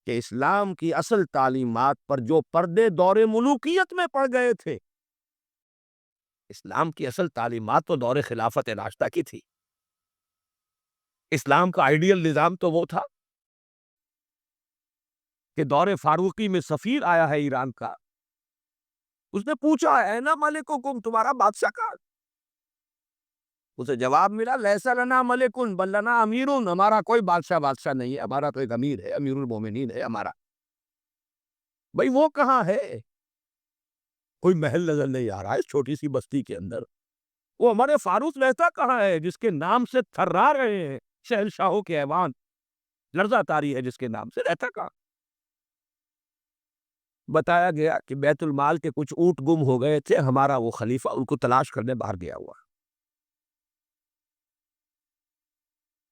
کہ اسلام کی اصل تعلیمات پر جو پردے دور ملوکیت میں پڑ گئے تھے، اسلام کی اصل تعلیمات تو دور خلافت راشدہ کی تھی. اسلام کا آئیڈیل نظام تو وہ تھا کہ دور فاروقی میں سفیر آیا ہے ایران کا، اس نے پوچھا اے نا ملککم، تمہارا بادشاہ کہاں؟ اسے جواب ملا لیسا لنا ملکن بل لنا امیرون، ہمارا کوئی بادشاہ نہیں ہے، ہمارا تو ایک امیر ہے، امیر المومنین ہے ہمارا. بھئی وہ کہاں ہے؟ کوئی محل نظر نہیں آ رہا ہے اس چھوٹی سی بستی کے اندر. وہ ہمارے فاروق رہتا کہاں ہے جس کے نام سے تھرا رہے ہیں شہنشاہوں کے ایوان، لرزہ طاری ہے جس کے نام سے، رہتا کہاں؟ بتایا گیا کہ بیت المال کے کچھ اونٹ گم ہو گئے تھے، ہمارا وہ خلیفہ ان کو تلاش کرنے باہر گیا ہوا.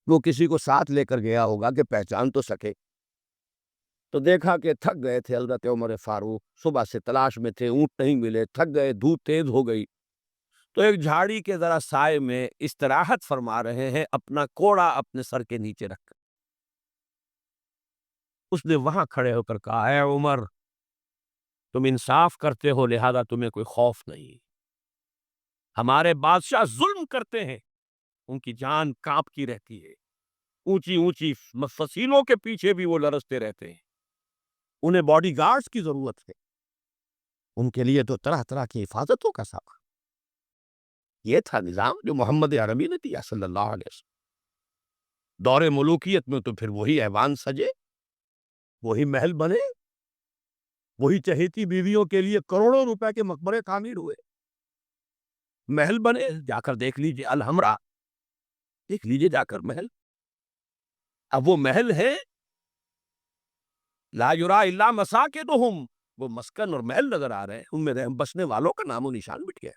وہ کسی کو ساتھ لے کر گیا ہوگا کہ پہچان تو سکے. تو دیکھا کہ تھک گئے تھے حضرت عمر فاروق، صبح سے تلاش میں تھے، اونٹ نہیں ملے، تھک گئے، دھوپ تیز ہو گئی، تو ایک جھاڑی کے ذرا سائے میں استراحت فرما رہے ہیں اپنا کوڑا اپنے سر کے نیچے رکھ کر. اس نے وہاں کھڑے ہو کر کہا اے عمر، تم انصاف کرتے ہو لہذا تمہیں کوئی خوف نہیں. ہمارے بادشاہ ظلم کرتے ہیں، ان کی جان کانپتی رہتی ہے، اونچی اونچی فصیلوں کے پیچھے بھی وہ لرزتے رہتے ہیں، انہیں باڈی گارڈز کی ضرورت ہے، ان کے لیے تو طرح طرح کی حفاظتوں کا سامان. یہ تھا نظام جو محمد عربی نے دیا صلی اللہ علیہ وسلم. دور ملوکیت میں تو پھر وہی ایوان سجے، وہی محل بنے، وہی چہیتی بیویوں کے لیے کروڑوں روپے کے مقبرے تعمیر ہوئے، محل بنے. جا کر دیکھ لیجئے الحمرا، دیکھ لیجئے جا کر محل. اب وہ محل ہے لا یرا الا مساکنہم، وہ مسکن اور محل نظر آ رہے ہیں، ان میں بسنے والوں کا نام و نشان مٹ گیا.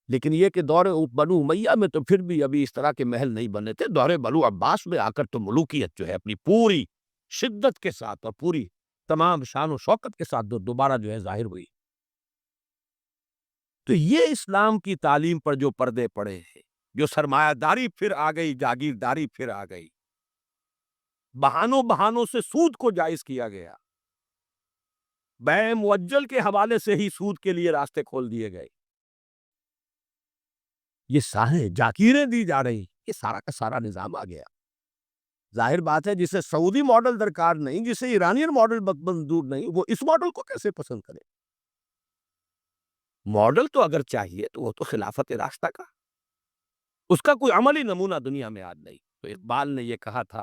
لیکن یہ کہ دور بنو امیہ میں تو پھر بھی ابھی اس طرح کے محل نہیں بنے تھے. دور بنو عباس میں آ کر تو ملوکیت جو ہے اپنی پوری شدت کے ساتھ اور پوری تمام شان و شوکت کے ساتھ دوبارہ جو ہے ظاہر ہوئی. تو یہ اسلام کی تعلیم پر جو پردے پڑے ہیں، جو سرمایہ داری پھر آ گئی، جاگیرداری پھر آ گئی، بہانوں سے سود کو جائز کیا گیا، بیع موجل کے حوالے سے ہی سود کے لیے راستے کھول دیے گئے، یہ سارے جاگیریں دی جا رہی، یہ سارا کا سارا نظام آ گیا. ظاہر بات ہے جسے سعودی ماڈل درکار نہیں، جسے ایرانین ماڈل منظور نہیں، وہ اس ماڈل کو کیسے پسند کرے؟ ماڈل تو اگر چاہیے تو وہ تو خلافت راستہ کا، اس کا کوئی عملی نمونہ دنیا میں آج نہیں. تو اقبال نے یہ کہا تھا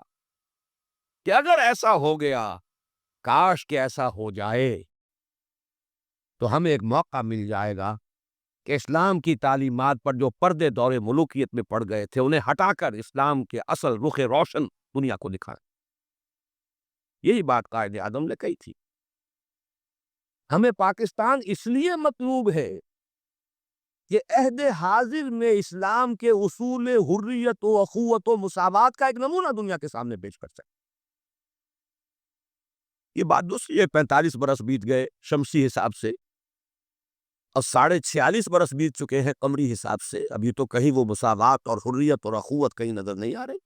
کہ اگر ایسا ہو گیا، کاش کہ ایسا ہو جائے، تو ہمیں ایک موقع مل جائے گا کہ اسلام کی تعلیمات پر جو پردے دور ملوکیت میں پڑ گئے تھے انہیں ہٹا کر اسلام کے اصل رخ روشن دنیا کو دکھائیں. یہی بات قائد اعظم نے کہی تھی. ہمیں پاکستان اس لیے مطلوب ہے کہ عہد حاضر میں اسلام کے اصول حریت و اخوت و مساوات کا ایک نمونہ دنیا کے سامنے پیش کر سکے. یہ بات دوسری ہے، 45 برس بیت گئے شمسی حساب سے اور 46.5 برس بیت چکے ہیں قمری حساب سے، ابھی تو کہیں وہ مساوات اور حریت اور اخوت کہیں نظر نہیں آ رہی.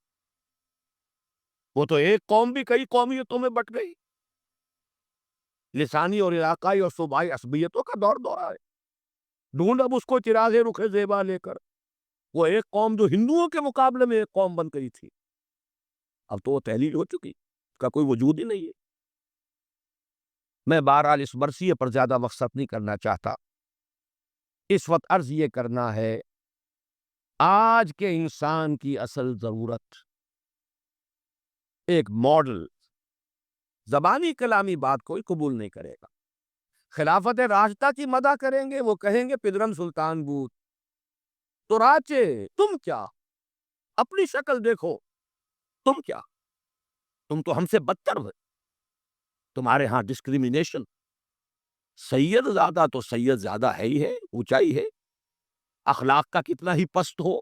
وہ تو ایک قوم بھی کئی قومیتوں میں بٹ گئی، لسانی اور علاقائی اور صوبائی عصبیتوں کا دور دورہ ہے. ڈھونڈ اب اس کو چراغ رخ زیبا لے کر، وہ ایک قوم جو ہندوؤں کے مقابلے میں ایک قوم بن گئی تھی، اب تو وہ تحلیل ہو چکی، اس کا کوئی وجود ہی نہیں ہے. میں بہرحال اس مرثیے پر زیادہ وقت نہیں کرنا چاہتا. اس وقت عرض یہ کرنا ہے، آج کے انسان کی اصل ضرورت ایک ماڈل. زبانی کلامی بات کوئی قبول نہیں کرے گا. خلافت راشدہ کی مدح کریں گے، وہ کہیں گے پدرم سلطان بود تو راچے، تم کیا، اپنی شکل دیکھو، تم کیا، تم تو ہم سے بدتر ہو. تمہارے ہاں ڈسکریمنیشن، سید زیادہ تو سید زیادہ ہے ہی ہے، اونچائی ہے، اخلاق کا کتنا ہی پست ہو،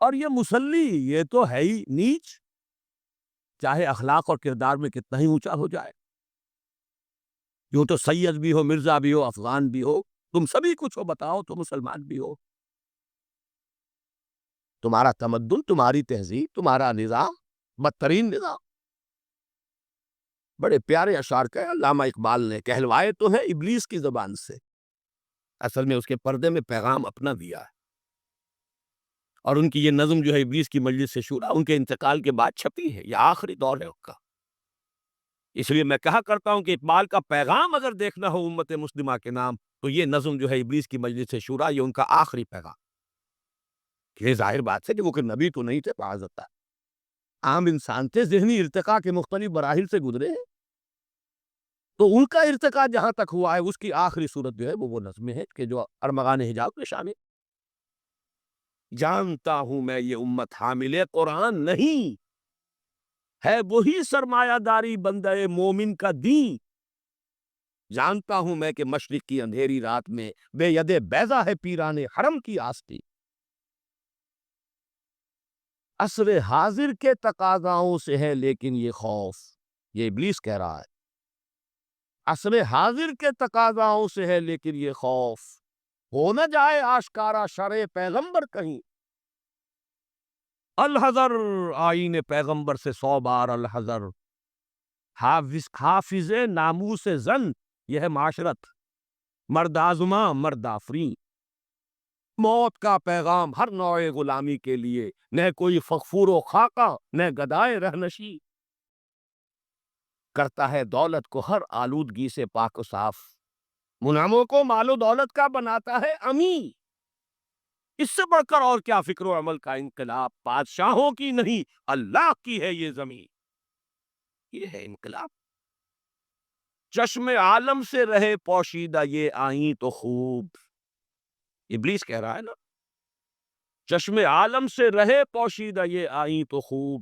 اور یہ مسلی یہ تو ہے ہی نیچ، چاہے اخلاق اور کردار میں کتنا ہی اونچا ہو جائے. یوں تو سید بھی ہو، مرزا بھی ہو، افغان بھی ہو، تم سبھی کچھ ہو، بتاؤ تو مسلمان بھی ہو. تمہارا تمدن، تمہاری تہذیب، تمہارا نظام بدترین نظام. بڑے پیارے اشعار کہے علامہ اقبال نے، کہلوائے تو ہیں ابلیس کی زبان سے، اصل میں اس کے پردے میں پیغام اپنا دیا ہے۔ اور ان کی یہ نظم جو ہے ابلیس کی مجلس سے شورا، ان کے انتقال کے بعد چھپی ہے، یہ آخری دور ہے ان کا۔ اس لیے میں کہا کرتا ہوں کہ اقبال کا پیغام اگر دیکھنا ہو امت مسلمہ کے نام، تو یہ نظم جو ہے ابلیس کی مجلس سے شورا، یہ ان کا آخری پیغام۔ یہ ظاہر بات ہے کہ وہ کہ نبی تو نہیں تھے معاذ اللہ، عام انسان تھے، ذہنی ارتقاء کے مختلف مراحل سے گزرے ہیں، تو ان کا ارتقاء جہاں تک ہوا ہے اس کی آخری صورت جو ہے وہ نظمیں ہیں کہ جو ارمغان حجاب میں شامل۔ جانتا ہوں میں یہ امت حامل قرآن نہیں ہے، وہی سرمایہ داری بندہ مومن کا دین۔ جانتا ہوں میں کہ مشرق کی اندھیری رات میں بے ید بیضا ہے پیران حرم کی آستی۔ عصر حاضر کے تقاضاؤں سے ہے لیکن یہ خوف، یہ ابلیس کہہ رہا ہے، عصر حاضر کے تقاضاؤں سے ہے لیکن یہ خوف، ہو نہ جائے آشکارا شرع پیغمبر کہیں۔ الحذر، آئین پیغمبر سے 100 بار الحذر، حافظ ناموس زن، یہ ہے معاشرت، مرد آزما مرد آفرین۔ موت کا پیغام ہر نوع غلامی کے لیے، نہ کوئی فغفور و خاقہ نہ گدائے رہنشی، کرتا ہے دولت کو ہر آلودگی سے پاک و صاف، منعموں کو مال و دولت کا بناتا ہے امی۔ اس سے بڑھ کر اور کیا فکر و عمل کا انقلاب، بادشاہوں کی نہیں اللہ کی ہے یہ زمین، یہ ہے انقلاب۔ چشم عالم سے رہے پوشیدہ یہ آئیں تو خوب، ابلیس کہہ رہا ہے نا، چشم عالم سے رہے پوشیدہ یہ آئیں تو خوب،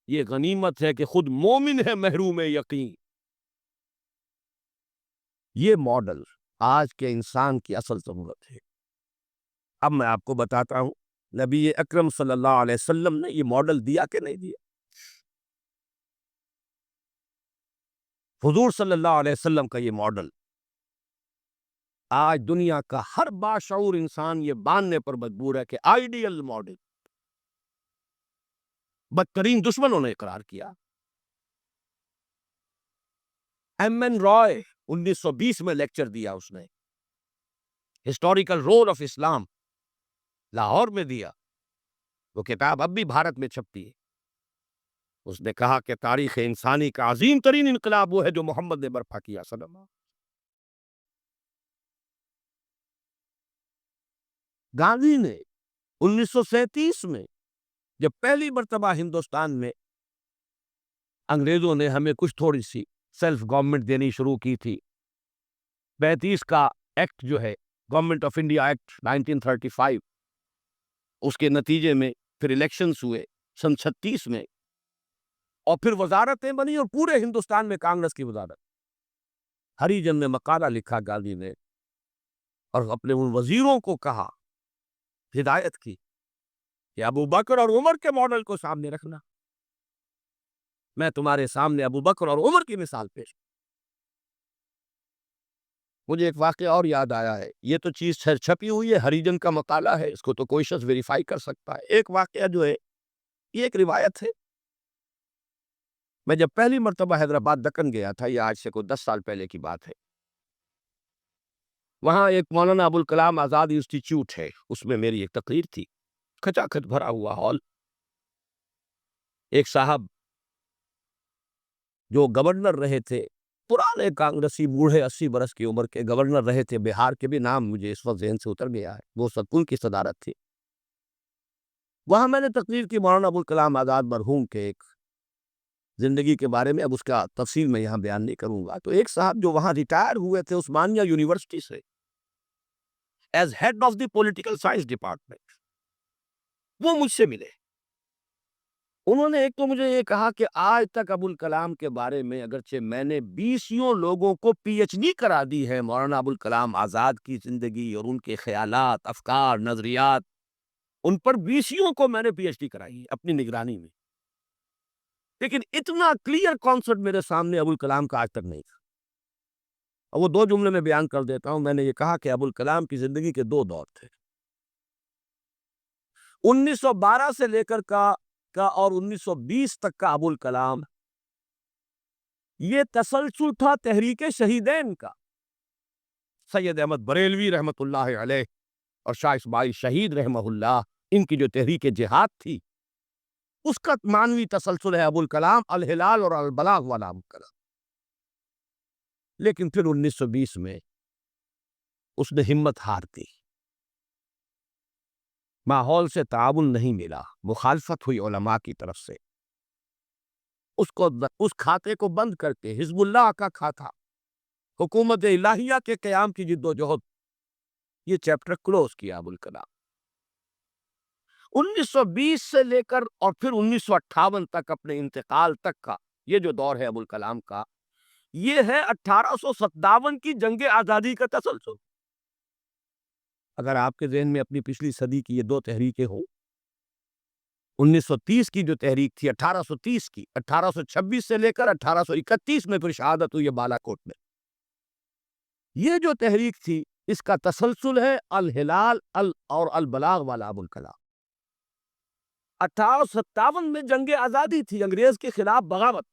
یہ غنیمت ہے کہ خود مومن ہے محروم یقین۔ یہ ماڈل آج کے انسان کی اصل ضرورت ہے۔ اب میں آپ کو بتاتا ہوں نبی اکرم صلی اللہ علیہ وسلم نے یہ ماڈل دیا کہ نہیں دیا۔ حضور صلی اللہ علیہ وسلم کا یہ ماڈل آج دنیا کا ہر باشعور انسان یہ ماننے پر مجبور ہے کہ آئیڈیل ماڈل، بدترین دشمنوں نے اقرار کیا۔ ایم این رائے 1920 میں لیکچر دیا اس نے، ہسٹوریکل رول آف اسلام، لاہور میں دیا، وہ کتاب اب بھی بھارت میں چھپتی ہے۔ اس نے کہا کہ تاریخ انسانی کا عظیم ترین انقلاب وہ ہے جو محمد نے برپا کیا صلی اللہ علیہ وسلم۔ گاندھی نے 1937 میں جب پہلی مرتبہ ہندوستان میں انگریزوں نے ہمیں کچھ تھوڑی سی سیلف گورنمنٹ دینی شروع کی تھی، 35 کا ایکٹ جو ہے گورنمنٹ آف انڈیا ایکٹ 1935، اس کے نتیجے میں پھر الیکشنز ہوئے سن 36 میں، اور پھر وزارتیں بنی اور پورے ہندوستان میں کانگریس کی وزارت۔ ہری جن نے مقالہ لکھا گاندھی نے، اور اپنے ان وزیروں کو کہا، ہدایت کی کہ ابو بکر اور عمر کے ماڈل کو سامنے رکھنا۔ میں تمہارے سامنے ابو بکر اور عمر کی مثال پیش۔ مجھے ایک واقعہ اور یاد آیا ہے، یہ تو چیز چھپی ہوئی ہے، ہری جن کا مقالہ ہے، اس کو تو کوئی شخص ویریفائی کر سکتا ہے۔ ایک واقعہ جو ہے، یہ ایک روایت ہے۔ میں جب پہلی مرتبہ حیدرآباد دکن گیا تھا، یہ آج سے کوئی 10 سال پہلے کی بات ہے، وہاں ایک مولانا ابوالکلام آزاد انسٹیٹیوٹ ہے، اس میں میری ایک تقریر تھی، کھچا کھچ بھرا ہوا ہال۔ ایک صاحب جو گورنر رہے تھے، پرانے کانگریسی، بوڑھے 80 برس کی عمر کے گورنر رہے تھے بہار کے، بھی نام مجھے اس وقت ذہن سے اتر گیا ہے، وہ ان کی صدارت تھی۔ وہاں میں نے تقریر کی مولانا ابوالکلام آزاد مرحوم کے ایک زندگی کے بارے میں، اب اس کا تفصیل میں یہاں بیان نہیں کروں گا۔ تو ایک صاحب جو وہاں ریٹائر ہوئے تھے عثمانیہ یونیورسٹی سے as head of the political science department, وہ مجھ سے ملے۔ انہوں نے ایک تو مجھے یہ کہا کہ آج تک ابوالکلام کے بارے میں اگرچہ میں نے 20 لوگوں کو پی ایچ ڈی کرا دی ہے مولانا ابوالکلام آزاد کی زندگی اور ان کے خیالات، افکار، نظریات، ان پر 20 کو میں نے پی ایچ ڈی کرائی ہے اپنی نگرانی میں، لیکن اتنا کلیئر کانسیپٹ میرے سامنے ابوالکلام کا آج تک نہیں تھا۔ اور وہ 2 جملے میں بیان کر دیتا ہوں۔ میں نے یہ کہا کہ ابوالکلام کی زندگی کے 2 دور تھے، 1912 سے لے کر کا اور 1920 تک کا ابوالکلام، یہ تسلسل تھا تحریک شہیدین کا. سید احمد بریلوی رحمت اللہ علیہ اور شاہ اسماعیل شہید رحمہ اللہ، ان کی جو تحریک جہاد تھی اس کا معنوی تسلسل ہے ابوالکلام الہلال اور البلاغ والا ابوالکلام. لیکن پھر 1920 میں اس نے ہمت ہار دی، ماحول سے تعاون نہیں ملا، مخالفت ہوئی علماء کی طرف سے. اس کھاتے کو بند کر کے حزب اللہ کا کھاتا، حکومت الہیہ کے قیام کی جد و جہد، یہ چیپٹر کلوز کیا ابوالکلام. 1920 سے لے کر اور پھر 1958 تک، اپنے انتقال تک کا یہ جو دور ہے ابوالکلام کا، یہ ہے 1857 کی جنگ آزادی کا تسلسل. اگر آپ کے ذہن میں اپنی پچھلی صدی کی یہ دو تحریکیں ہوں، 1930 کی جو تحریک تھی، 1830 کی، 1826 سے لے کر 1831 میں پھر شہادت ہوئی بالا کوٹ میں، یہ جو تحریک تھی اس کا تسلسل ہے الہلال اور البلاغ والا ابوالکلام. 1857 میں جنگ آزادی تھی، انگریز کے خلاف بغاوت،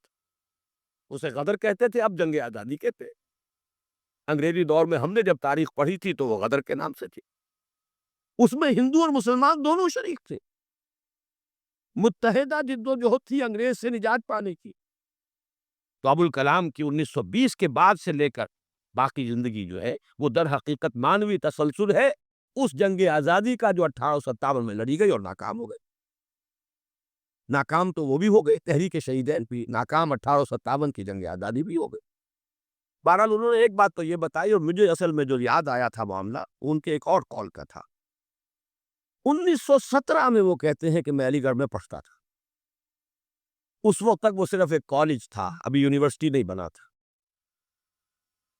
اسے غدر کہتے تھے، اب جنگ آزادی کہتے ہیں. انگریزی دور میں ہم نے جب تاریخ پڑھی تھی تو وہ غدر کے نام سے تھی. اس میں ہندو اور مسلمان دونوں شریک تھے، متحدہ جد و جہد تھی انگریز سے نجات پانے کی. تو ابوالکلام کی 1920 کے بعد سے لے کر باقی زندگی جو ہے وہ در حقیقت مانوی تسلسل ہے اس جنگ آزادی کا جو 1857 میں لڑی گئی اور ناکام ہو گئی. ناکام تو وہ بھی ہو گئے، تحریک شہیدین بھی ناکام، 1857 کی جنگ آزادی بھی ہو گئی. بہرحال انہوں نے ایک بات تو یہ بتائی، اور مجھے اصل میں جو یاد آیا تھا معاملہ ان کے ایک اور کال کا تھا. 1917 میں وہ کہتے ہیں کہ میں علی گڑھ میں پڑھتا تھا. اس وقت تک وہ صرف ایک کالج تھا، ابھی یونیورسٹی نہیں بنا تھا،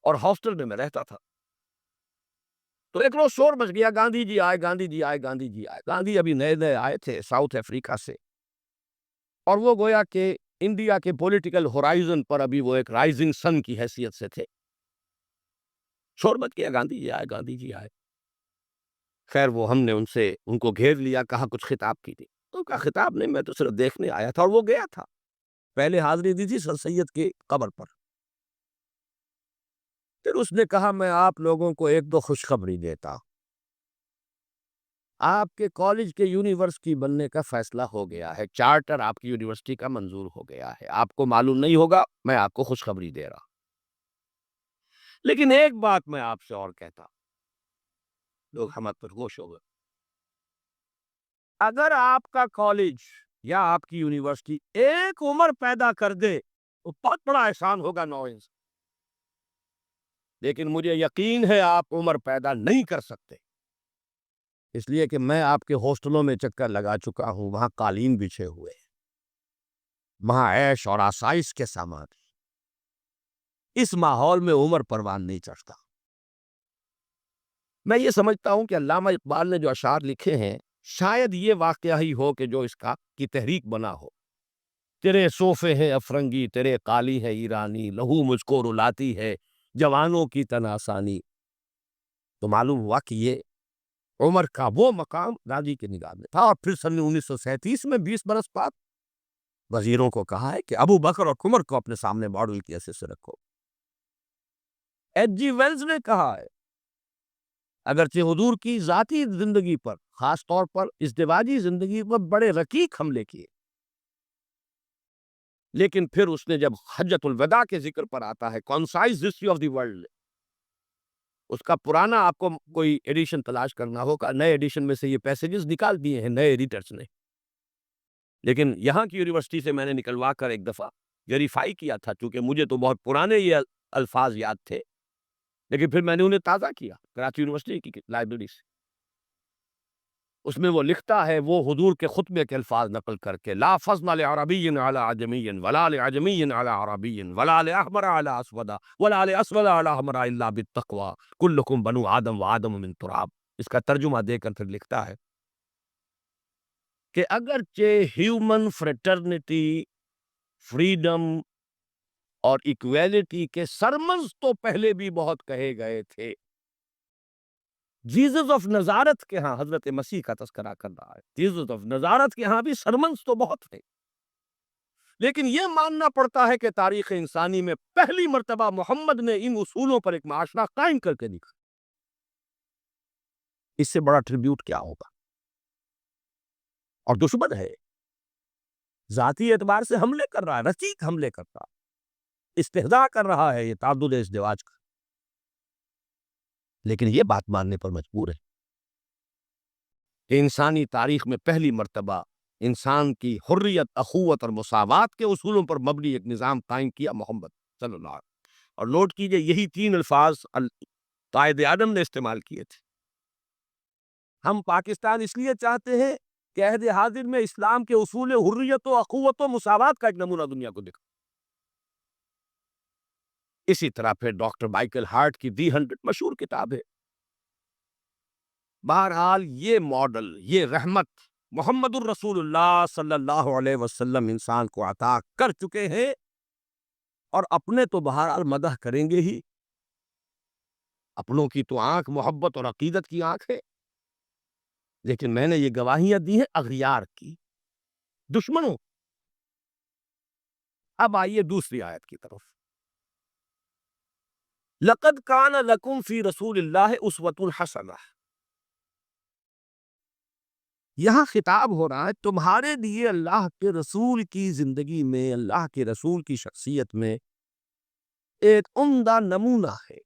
اور ہاسٹل میں رہتا تھا. تو ایک روز شور مچ گیا، گاندھی جی آئے، گاندھی جی آئے، گاندھی جی آئے. گاندھی ابھی نئے نئے آئے تھے ساؤتھ افریقہ سے، اور وہ گویا کہ انڈیا کے پولیٹیکل ہورائزن پر ابھی وہ ایک رائزنگ سن کی حیثیت سے تھے. شور مچ گیا، گاندھی جی آئے، گاندھی جی آئے. خیر وہ ہم نے ان کو گھیر لیا، کہا کچھ خطاب کی تھی. تو کہا خطاب نہیں، میں تو صرف دیکھنے آیا تھا. اور وہ گیا تھا، پہلے حاضری دی تھی سر سید کی قبر پر. پھر اس نے کہا میں آپ لوگوں کو ایک دو خوشخبری دیتا، آپ کے کالج کے یونیورسٹی بننے کا فیصلہ ہو گیا ہے، چارٹر آپ کی یونیورسٹی کا منظور ہو گیا ہے. آپ کو معلوم نہیں ہوگا، میں آپ کو خوشخبری دے رہا. لیکن ایک بات میں آپ سے اور کہتا، لوگ ہمت پر گوش ہو گئے. اگر آپ کا کالج یا آپ کی یونیورسٹی ایک عمر پیدا کر دے تو بہت بڑا احسان ہوگا نو انسان. لیکن مجھے یقین ہے آپ عمر پیدا نہیں کر سکتے، اس لیے کہ میں آپ کے ہاسٹلوں میں چکر لگا چکا ہوں، وہاں قالین بچھے ہوئے، وہاں عیش اور آسائش کے سامان. اس ماحول میں عمر پروان نہیں چڑھتا. میں یہ سمجھتا ہوں کہ علامہ اقبال نے جو اشعار لکھے ہیں شاید یہ واقعہ ہی ہو کہ جو اس کی تحریک بنا ہو. تیرے صوفے ہیں افرنگی، تیرے قالی ہے ایرانی، لہو مجھ کو رلاتی ہے جوانوں کی تناسانی. تو معلوم ہوا کہ یہ عمر کا وہ مقام راضی کی نگاہ میں تھا. اور پھر سن 1937 میں 20 برس بعد وزیروں کو کہا ہے کہ ابو بکر اور عمر کو اپنے سامنے ماڈل کی حیثیت سے رکھو. ایچ جی ویلز نے کہا ہے اگرچہ حضور کی ذاتی زندگی پر، خاص طور پر ازدواجی زندگی پر بڑے رقیق حملے کیے، لیکن پھر اس نے جب حجۃ الوداع کے ذکر پر آتا ہے concise history of the world, اس کا پرانا آپ کو کوئی ایڈیشن تلاش کرنا ہوگا، نئے ایڈیشن میں سے یہ پیسیجز نکال دیے ہیں نئے ایڈیٹرز نے. لیکن یہاں کی یونیورسٹی سے میں نے نکلوا کر ایک دفعہ ویریفائی کیا تھا، چونکہ مجھے تو بہت پرانے یہ الفاظ یاد تھے، لیکن پھر میں نے انہیں تازہ کیا کراچی یونیورسٹی کی لائبریری سے. اس میں وہ لکھتا ہے، وہ حضور کے خطبے کے الفاظ نقل کر کے، لا فضل لعربی علی عجمی ولا لعجمی علی عربی ولا لاحمر علی اسود ولا لاسود علی احمر الا بالتقوی کلکم بنو آدم وآدم من تراب. اس کا ترجمہ دے کر پھر لکھتا ہے کہ اگرچہ ہیومن فریٹرنیٹی، فریڈم اور ایکویلٹی کے سرمنز تو پہلے بھی بہت کہے گئے تھے، جیزس آف نزارت کے ہاں، حضرت مسیح کا تذکرہ کر رہا ہے، جیزس آف نزارت کے ہاں بھی سرمنز تو بہت تھے، لیکن یہ ماننا پڑتا ہے کہ تاریخ انسانی میں پہلی مرتبہ محمد نے ان اصولوں پر ایک معاشرہ قائم کر کے دکھا۔ اس سے بڑا ٹریبیوٹ کیا ہوگا؟ اور دشمن ہے، ذاتی اعتبار سے حملے کر رہا ہے، رسیق حملے کرتا، استہزاء کر رہا ہے یہ تعدد ازدواج کا، لیکن یہ بات ماننے پر مجبور ہے کہ انسانی تاریخ میں پہلی مرتبہ انسان کی حریت، اخوت اور مساوات کے اصولوں پر مبنی ایک نظام قائم کیا محمد صلی اللہ علیہ وسلم۔ اور نوٹ کیجئے یہی تین الفاظ قائد اعظم نے استعمال کیے تھے۔ ہم پاکستان اس لیے چاہتے ہیں کہ عہد حاضر میں اسلام کے اصول حریت و اخوت و مساوات کا ایک نمونہ دنیا کو دکھا۔ اسی طرح پھر ڈاکٹر مائیکل ہارٹ کی دی 100 مشہور کتاب ہے۔ بہرحال یہ ماڈل، یہ رحمت محمد الرسول اللہ صلی اللہ علیہ وسلم انسان کو عطا کر چکے ہیں، اور اپنے تو بہرحال مدح کریں گے ہی، اپنوں کی تو آنکھ محبت اور عقیدت کی آنکھ ہے، لیکن میں نے یہ گواہیاں دی ہیں اغیار کی، دشمنوں۔ اب آئیے دوسری آیت کی طرف۔ لَقَدْ كَانَ لَكُمْ فِي رَسُولِ اللَّهِ أُسْوَةٌ حَسَنَةٌ، یہاں خطاب ہو رہا ہے تمہارے لیے اللہ کے رسول کی زندگی میں، اللہ کے رسول کی شخصیت میں ایک عمدہ نمونہ ہے۔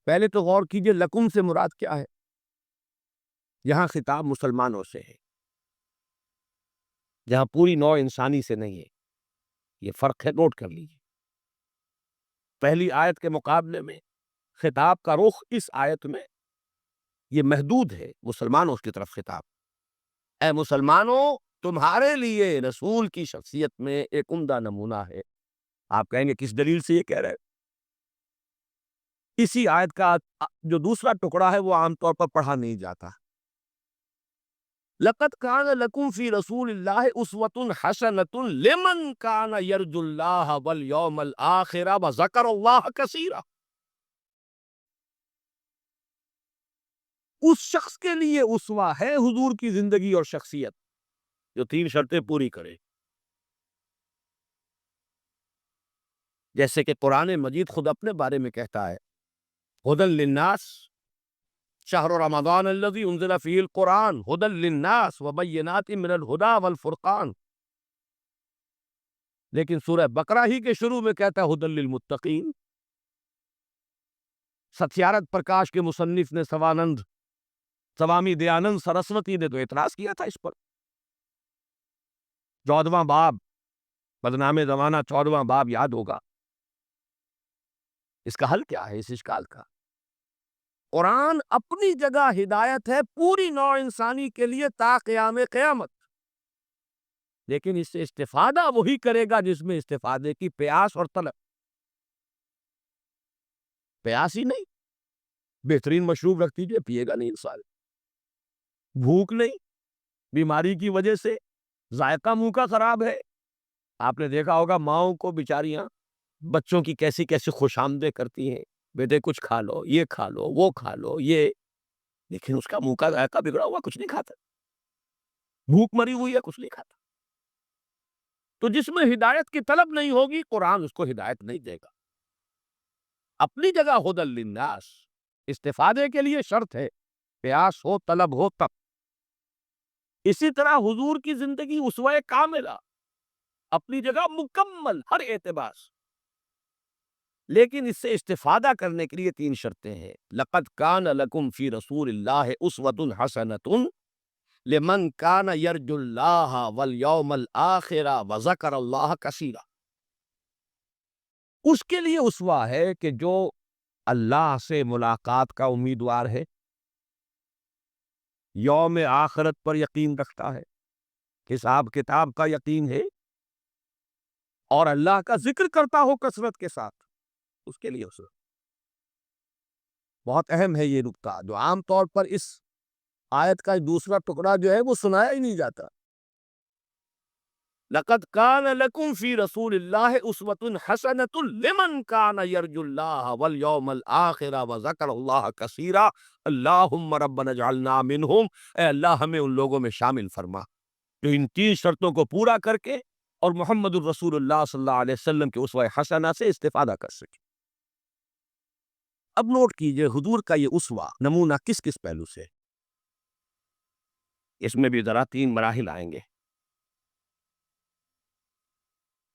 پہلے تو غور کیجئے لکم سے مراد کیا ہے؟ یہاں خطاب مسلمانوں سے ہے، جہاں پوری نوع انسانی سے نہیں ہے۔ یہ فرق ہے، نوٹ کر لیجیے۔ پہلی آیت کے مقابلے میں خطاب کا رخ اس آیت میں یہ محدود ہے، مسلمانوں کی طرف خطاب۔ اے مسلمانوں، تمہارے لیے رسول کی شخصیت میں ایک عمدہ نمونہ ہے۔ آپ کہیں گے کس دلیل سے یہ کہہ رہے ہیں؟ اسی آیت کا جو دوسرا ٹکڑا ہے وہ عام طور پر پڑھا نہیں جاتا۔ لَقَدْ كَانَ لَكُمْ فِي رَسُولِ اللَّهِ أُسْوَةٌ حَسَنَةٌ لِمَنْ كَانَ يَرْجُو اللَّهَ وَالْيَوْمَ الْآخِرَ وَذَكَرَ اللَّهَ كَثِيرًا۔ اس شخص کے لیے اسوہ ہے حضور کی زندگی اور شخصیت جو تین شرطیں پوری کرے، جیسے کہ قرآن مجید خود اپنے بارے میں کہتا ہے ہدی للناس شہر رمضان الذی انزل فیہ القرآن ہدی للناس وبینات من الہدی والفرقان، لیکن سورہ بقرہ ہی کے شروع میں کہتا ہے ہدی للمتقین۔ ستیارتھ پرکاش کے مصنف نے سوامی دیانند سرسوتی نے تو اعتراض کیا تھا اس پر۔ 14واں باب، بدنام زمانہ 14واں باب یاد ہوگا۔ اس کا حل کیا ہے اس اشکال کا؟ قرآن اپنی جگہ ہدایت ہے پوری نوع انسانی کے لیے تا قیام قیامت، لیکن اس سے استفادہ وہی کرے گا جس میں استفادے کی پیاس اور طلب۔ پیاس ہی نہیں، بہترین مشروب رکھ دیجیے، پیے گا نہیں انسان۔ بھوک نہیں، بیماری کی وجہ سے ذائقہ منہ کا خراب ہے۔ آپ نے دیکھا ہوگا ماؤں کو بیچاریاں بچوں کی کیسی کیسی خوش آمدیں کرتی ہیں، بیٹے کچھ کھا لو، یہ کھا لو، وہ کھا لو، یہ، لیکن اس کا منہ کا ذائقہ بگڑا ہوا، کچھ نہیں کھاتا، بھوک مری ہوئی ہے، کچھ نہیں کھاتا۔ تو جس میں ہدایت کی طلب نہیں ہوگی قرآن اس کو ہدایت نہیں دے گا۔ اپنی جگہ ہدی للناس، استفادے کے لیے شرط ہے، پیاس ہو، طلب ہو تب۔ اسی طرح حضور کی زندگی اسوہ کاملہ، اپنی جگہ مکمل ہر اعتبار سے، لیکن اس سے استفادہ کرنے کے لیے تین شرطیں ہیں۔ لَقَدْ كَانَ لَكُمْ فِي رَسُولِ اللَّهِ أُسْوَةٌ حَسَنَةٌ لِمَنْ كَانَ يَرْجُو اللَّهَ وَالْيَوْمَ الْآخِرَ وَذَكَرَ اللَّهَ كَثِيرًا۔ اس کے لیے اسوہ ہے کہ جو اللہ سے ملاقات کا امیدوار ہے، یوم آخرت پر یقین رکھتا ہے، حساب کتاب کا یقین ہے، اور اللہ کا ذکر کرتا ہو کثرت کے ساتھ، اس کے لیے اسوہ۔ بہت اہم ہے یہ نکتہ، جو عام طور پر اس آیت کا دوسرا ٹکڑا جو ہے وہ سنایا ہی نہیں جاتا۔ لَقَدْ كَانَ لَكُمْ فِي رَسُولِ اللَّهِ أُسْوَةٌ حَسَنَةٌ لِمَنْ كَانَ يَرْجُو اللَّهَ وَالْيَوْمَ الْآخِرَ وَذَكَرَ اللَّهَ كَثِيرًا۔ اللهم ربنا اجعلنا منهم، اے اللہ ہمیں ان لوگوں میں شامل فرما جو ان 3 شرطوں کو پورا کر کے اور محمد الرسول اللہ صلی اللہ علیہ وسلم کے اسوہ حسنہ سے استفادہ کر سکے۔ اب نوٹ کیجئے حضور کا یہ اسوہ نمونہ کس کس پہلو سے، اس میں بھی ذرا 3 مراحل آئیں گے۔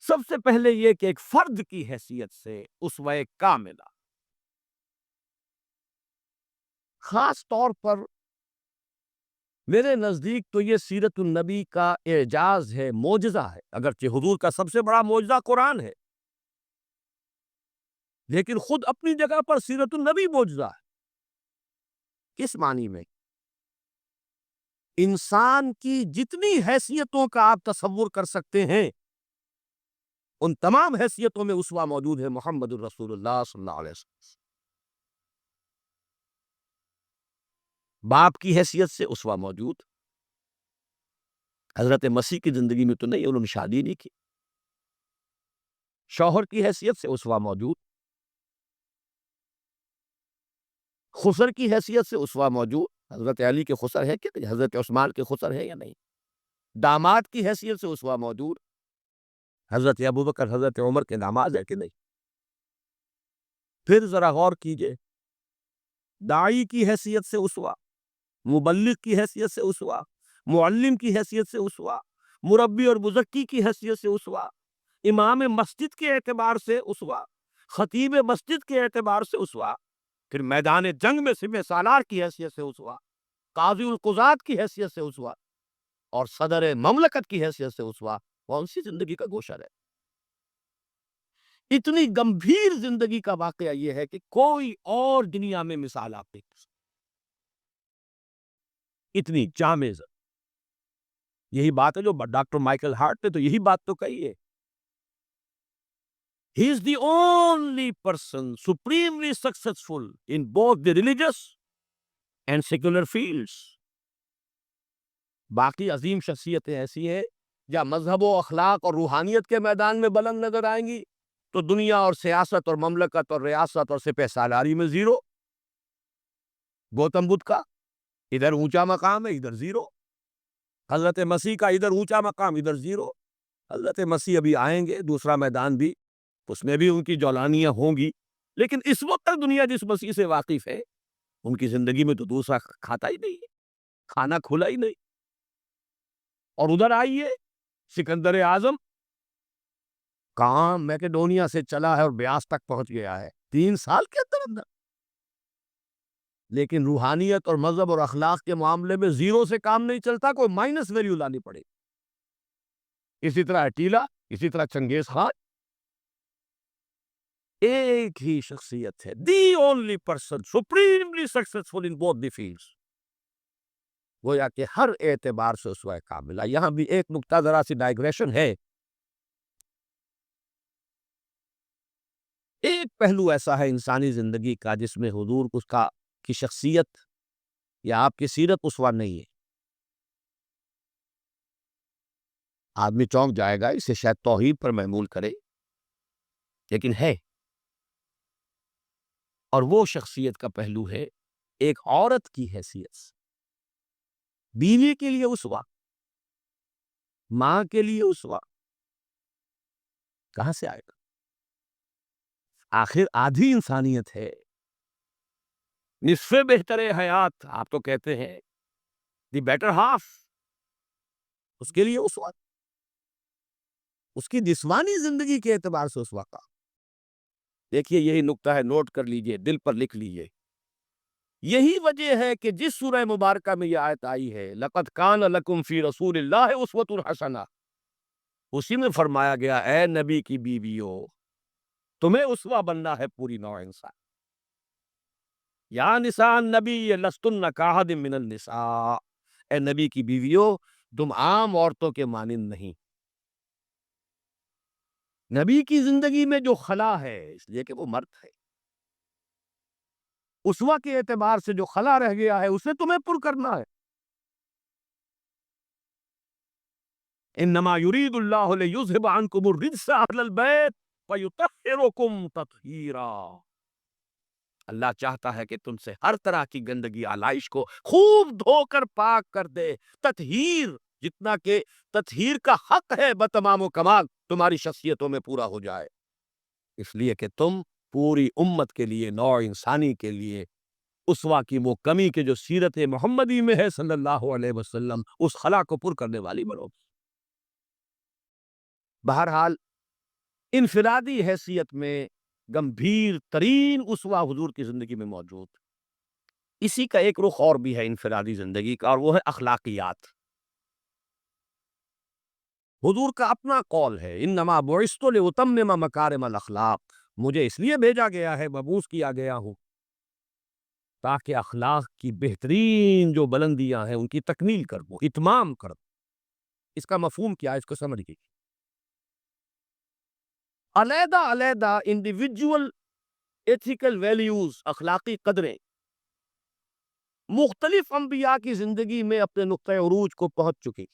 سب سے پہلے یہ کہ ایک فرد کی حیثیت سے اسوہ کاملہ، خاص طور پر میرے نزدیک تو یہ سیرت النبی کا اعجاز ہے، معجزہ ہے۔ اگرچہ حضور کا سب سے بڑا معجزہ قرآن ہے، لیکن خود اپنی جگہ پر سیرت النبی معجزہ ہے۔ کس معنی میں؟ انسان کی جتنی حیثیتوں کا آپ تصور کر سکتے ہیں، ان تمام حیثیتوں میں اسوہ موجود ہے محمد الرسول اللہ صلی اللہ علیہ وسلم۔ باپ کی حیثیت سے اسوہ موجود، حضرت مسیح کی زندگی میں تو نہیں، انہوں نے شادی نہیں کی۔ شوہر کی حیثیت سے اسوہ موجود، خسر کی حیثیت سے اسوہ موجود، حضرت علی کے خسر ہے کہ نہیں، حضرت عثمان کے خسر ہے یا نہیں۔ داماد کی حیثیت سے اسوہ موجود، حضرت ابوبکر حضرت عمر کے داماد ہے کہ نہیں۔ پھر ذرا غور کیجئے، داعی کی حیثیت سے اسوہ، مبلغ کی حیثیت سے اسوہ، معلم کی حیثیت سے اسوہ، مربی اور مزکی کی حیثیت سے اسوہ، امام مسجد کے اعتبار سے اسوہ، خطیب مسجد کے اعتبار سے اسوہ، پھر میدان جنگ میں سپہ سالار کی حیثیت سے اسوہ، قاضی القضات کی حیثیت سے اسوہ، اور صدر مملکت کی حیثیت سے اسوہ۔ کون سی زندگی کا گوشر ہے؟ اتنی گمبھیر زندگی کا واقعہ یہ ہے کہ کوئی اور دنیا میں مثال آپ نہیں کر سکتے، اتنی جامع زندگی۔ یہی بات ہے جو ڈاکٹر مائیکل ہارٹ نے تو یہی بات تو کہی ہے، he is the only person supremely successful in both the religious and secular fields۔ باقی عظیم شخصیتیں ایسی ہیں یا مذہب و اخلاق اور روحانیت کے میدان میں بلند نظر آئیں گی، تو دنیا اور سیاست اور مملکت اور ریاست اور سپہ سالاری میں زیرو۔ گوتم بدھ کا ادھر اونچا مقام ہے، ادھر زیرو۔ حضرت مسیح کا ادھر اونچا مقام، ادھر زیرو۔ حضرت مسیح ابھی آئیں گے، دوسرا میدان بھی، اس میں بھی ان کی جولانیاں ہوں گی، لیکن اس وقت تک دنیا جس مسیح سے واقف ہے، ان کی زندگی میں تو دوسرا کھاتا ہی نہیں ہے، کھانا کھلا ہی نہیں۔ اور ادھر آئیے، سکندر اعظم کہاں میکیڈونیا سے چلا ہے اور بیاس تک پہنچ گیا ہے 3 سال کے اندر اندر، لیکن روحانیت اور مذہب اور اخلاق کے معاملے میں زیرو سے کام نہیں چلتا، کوئی مائنس ویلیو لانی پڑے۔ اسی طرح اٹیلا، اسی طرح چنگیز خان، ایک ہی شخصیت ہے، the only person supremely successful in both the fields, گویا کہ ہر اعتبار سے اسوہ کاملہ۔ یہاں بھی ایک نکتہ ذرا سی ڈائگریشن ہے، ایک پہلو ایسا ہے انسانی زندگی کا جس میں حضور کی شخصیت یا آپ کی سیرت اسوہ نہیں ہے۔ آدمی چونک جائے گا، اسے شاید توحید پر محمول کرے، لیکن ہے۔ اور وہ شخصیت کا پہلو ہے ایک عورت کی حیثیت سے، بیوی کے لیے اسوہ، ماں کے لیے اسوہ، کہاں سے آئے گا؟ آخر آدھی انسانیت ہے، نصف بہتر حیات آپ تو کہتے ہیں، دی بیٹر ہاف، اس کے لیے اسوہ، اس کی جسمانی زندگی کے اعتبار سے اسوہ کا۔ دیکھیے یہی نکتہ ہے، نوٹ کر لیجئے، دل پر لکھ لیجئے۔ یہی وجہ ہے کہ جس سورہ مبارکہ میں یہ آیت آئی ہے لَقَدْ كَانَ لَكُمْ فِي رَسُولِ اللَّهِ أُسْوَةٌ حَسَنَةٌ، اسی میں فرمایا گیا اے نبی کی بیویوں، تمہیں اسوہ بننا ہے پوری نوع انسان۔ یا نساء النبی لستن کاحد من النساء، اے نبی کی بیویوں تم عام عورتوں کے مانند نہیں۔ نبی کی زندگی میں جو خلا ہے، اس لیے کہ وہ مرد ہے، اسوہ کے اعتبار سے جو خلا رہ گیا ہے اسے تمہیں پر کرنا ہے۔ انما یرید اللہ لیذھب عنکم الرجس اہل البیت ویطہرکم تطہیرا، اللہ چاہتا ہے کہ تم سے ہر طرح کی گندگی آلائش کو خوب دھو کر پاک کر دے۔ تطہیر جتنا کہ تطہیر کا حق ہے بتمام و کمال تمہاری شخصیتوں میں پورا ہو جائے، اس لیے کہ تم پوری امت کے لیے، نوع انسانی کے لیے اسوا کی وہ کمی کے جو سیرت محمدی میں ہے صلی اللہ علیہ وسلم، اس خلا کو پر کرنے والی بنو۔ بہرحال انفرادی حیثیت میں گمبھیر ترین اسوا حضور کی زندگی میں موجود۔ اسی کا ایک رخ اور بھی ہے انفرادی زندگی کا، اور وہ ہے اخلاقیات۔ حضور کا اپنا قول ہے، انما بعثت لاتمم مکارم الاخلاق، مجھے اس لیے بھیجا گیا ہے، مبعوث کیا گیا ہوں تاکہ اخلاق کی بہترین جو بلندیاں ہیں ان کی تکمیل کر دوں، اتمام کر دوں۔ اس کا مفہوم کیا ہے، اس کو سمجھیے۔ علیحدہ علیحدہ انڈیویجول ایتھیکل ویلیوز، اخلاقی قدریں مختلف انبیاء کی زندگی میں اپنے نقطۂ عروج کو پہنچ چکی۔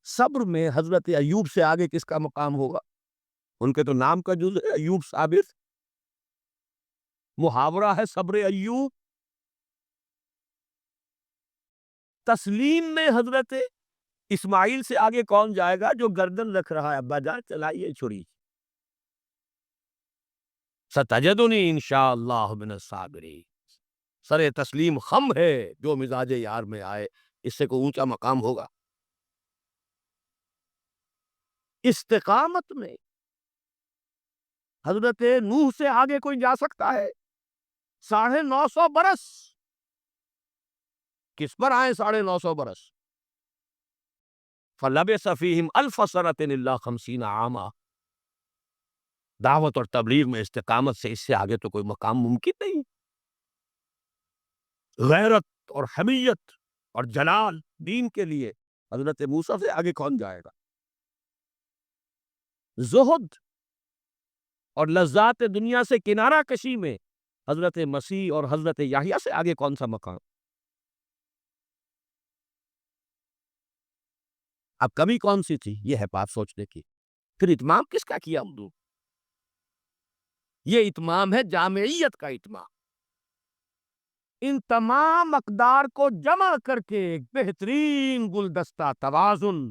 صبر میں حضرت ایوب سے آگے کس کا مقام ہوگا؟ ان کے تو نام کا جز ہے ایوب صابر، محاورہ ہے صبر ایوب۔ تسلیم میں حضرت اسماعیل سے آگے کون جائے گا جو گردن رکھ رہا ہے، ابا جان چلائیے چھری، ستجدنی انشاءاللہ من الصابرین۔ سر تسلیم خم ہے جو مزاج یار میں آئے، اس سے کوئی اونچا مقام ہوگا؟ استقامت میں حضرت نوح سے آگے کوئی جا سکتا ہے؟ 950 برس کس پر آئے؟ 950 برس فلبث فیہم الف سنۃ الا 50 عاما۔ دعوت اور تبلیغ میں استقامت سے اس سے آگے تو کوئی مقام ممکن نہیں۔ غیرت اور حمیت اور جلال دین کے لیے حضرت موسیٰ سے آگے کون جائے گا؟ زہد اور لذات دنیا سے کنارہ کشی میں حضرت مسیح اور حضرت یحییٰ سے آگے کون سا مقام؟ اب کمی کون سی تھی؟ یہ ہے بات سوچنے کی۔ پھر اتمام کس کا کیا حضور؟ یہ اتمام ہے جامعیت کا اتمام۔ ان تمام اقدار کو جمع کر کے ایک بہترین گلدستہ توازن،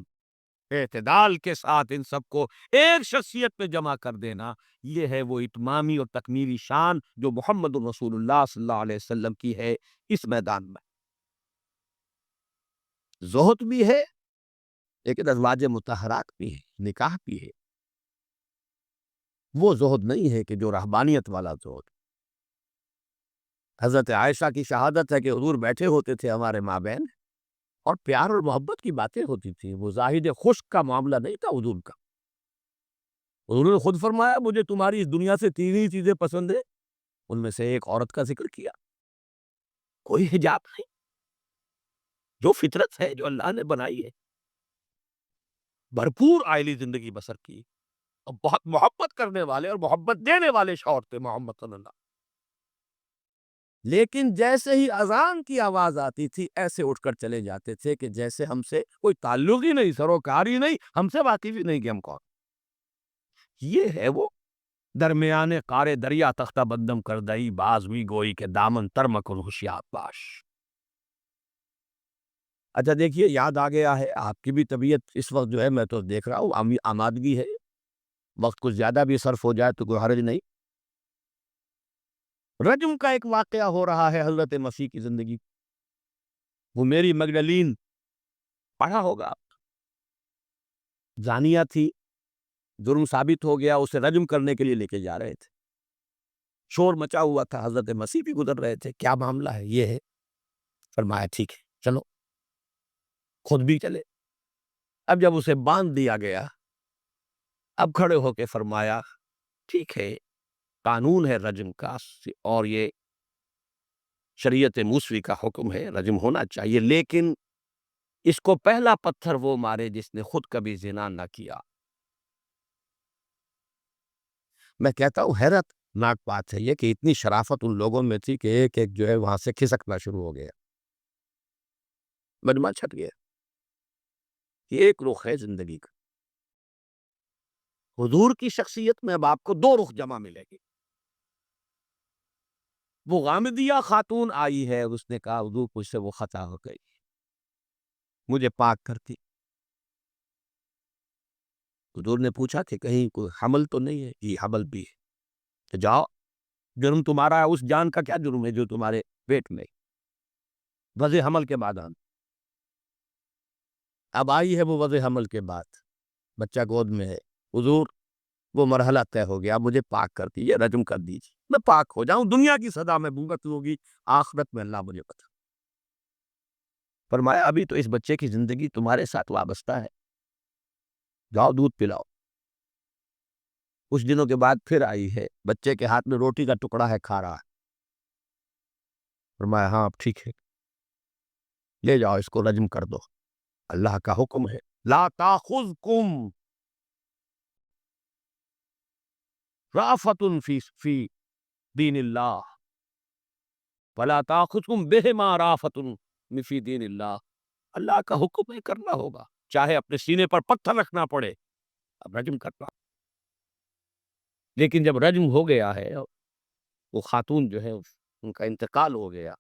اعتدال کے ساتھ ان سب کو ایک شخصیت پہ جمع کر دینا، یہ ہے وہ اتمامی اور تکمیلی شان جو محمد رسول اللہ صلی اللہ علیہ وسلم کی ہے اس میدان میں۔ زہد بھی ہے لیکن ازواج مطہرات بھی ہے، نکاح بھی ہے۔ وہ زہد نہیں ہے کہ جو رہبانیت والا زہد۔ حضرت عائشہ کی شہادت ہے کہ حضور بیٹھے ہوتے تھے ہمارے مابین اور پیار اور محبت کی باتیں ہوتی تھیں، وہ زاہد خشک کا معاملہ نہیں تھا حضور کا۔ حضور نے خود فرمایا مجھے تمہاری اس دنیا سے 3 ہی چیزیں پسند ہیں، ان میں سے ایک عورت کا ذکر کیا، کوئی حجاب نہیں، جو فطرت ہے جو اللہ نے بنائی ہے، بھرپور آئلی زندگی بسر کی، اور بہت محبت کرنے والے اور محبت دینے والے شوہر تھے محمد صلی اللہ۔ لیکن جیسے ہی اذان کی آواز آتی تھی ایسے اٹھ کر چلے جاتے تھے کہ جیسے ہم سے کوئی تعلق ہی نہیں، سروکار ہی نہیں، ہم سے واقف ہی نہیں کہ ہم کون۔ یہ ہے وہ درمیان قار دریا تختہ بندم کر دئی، باز بھی گوئی کے دامن تر مکن ہوشیار باش۔ اچھا دیکھیے، یاد آ گیا ہے، آپ کی بھی طبیعت اس وقت جو ہے میں تو دیکھ رہا ہوں آمادگی ہے، وقت کچھ زیادہ بھی صرف ہو جائے تو کوئی حرج نہیں۔ رجم کا ایک واقعہ ہو رہا ہے حضرت مسیح کی زندگی، وہ میری مگدلین پڑھا ہوگا آپ، زانیہ تھی، جرم ثابت ہو گیا، اسے رجم کرنے کے لیے لے کے جا رہے تھے، شور مچا ہوا تھا، حضرت مسیح بھی گزر رہے تھے، کیا معاملہ ہے؟ یہ ہے، فرمایا ٹھیک ہے چلو، خود بھی چلے۔ اب جب اسے باندھ دیا گیا، اب کھڑے ہو کے فرمایا ٹھیک ہے، قانون ہے رجم کا اور یہ شریعت موسوی کا حکم ہے، رجم ہونا چاہیے، لیکن اس کو پہلا پتھر وہ مارے جس نے خود کبھی زنا نہ کیا۔ میں کہتا ہوں حیرت ناک بات ہے یہ کہ اتنی شرافت ان لوگوں میں تھی کہ ایک ایک جو ہے وہاں سے کھسکنا شروع ہو گیا، مجمع چھٹ گیا۔ یہ ایک رخ ہے زندگی کا۔ حضور کی شخصیت میں اب آپ کو 2 رخ جمع ملے گی۔ وہ غامدیہ خاتون آئی ہے، اس نے کہا حضور مجھ سے وہ خطا ہو گئی، مجھے پاک کرتی۔ حضور نے پوچھا کہ کہیں کوئی حمل تو نہیں ہے؟ جی حمل بھی ہے۔ تو جاؤ، جرم تمہارا ہے، اس جان کا کیا جرم ہے جو تمہارے پیٹ میں؟ وضع حمل کے بعد اب آئی ہے وہ وضع حمل کے بعد، بچہ گود میں ہے۔ حضور وہ مرحلہ طے ہو گیا، اب مجھے پاک کر دیجیے، رجم کر دیجیے، میں پاک ہو جاؤں، دنیا کی سزا میں بھگت ہوگی، آخرت میں اللہ مجھے بتا۔ فرمایا ابھی تو اس بچے کی زندگی تمہارے ساتھ وابستہ ہے، جاؤ دودھ پلاؤ۔ کچھ دنوں کے بعد پھر آئی ہے، بچے کے ہاتھ میں روٹی کا ٹکڑا ہے، کھا رہا ہے۔ فرمایا ہاں اب ٹھیک ہے، لے جاؤ اس کو رجم کر دو، اللہ کا حکم ہے لا تاخذکم رافت فی دین اللہ ولا تاخذکم بہما رافت فی دین اللہ، اللہ کا حکم ہے، کرنا ہوگا، چاہے اپنے سینے پر پتھر رکھنا پڑے، اب رجم کرنا۔ لیکن جب رجم ہو گیا ہے، وہ خاتون جو ہے ان کا انتقال ہو گیا،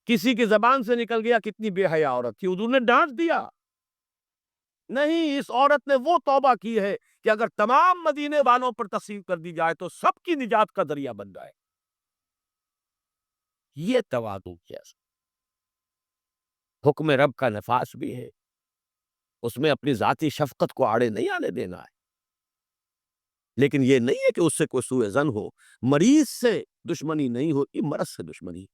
کسی کی زبان سے نکل گیا کتنی بے حیا عورت تھی، حضور نے ڈانٹ دیا، نہیں اس عورت نے وہ توبہ کی ہے کہ اگر تمام مدینے والوں پر تقسیم کر دی جائے تو سب کی نجات کا ذریعہ بن جائے۔ یہ تواضع ہے، حکم رب کا نفاذ بھی ہے، اس میں اپنی ذاتی شفقت کو آڑے نہیں آنے دینا ہے، لیکن یہ نہیں ہے کہ اس سے کوئی سوء ظن ہو، مریض سے دشمنی نہیں ہوتی، مرض سے دشمنی،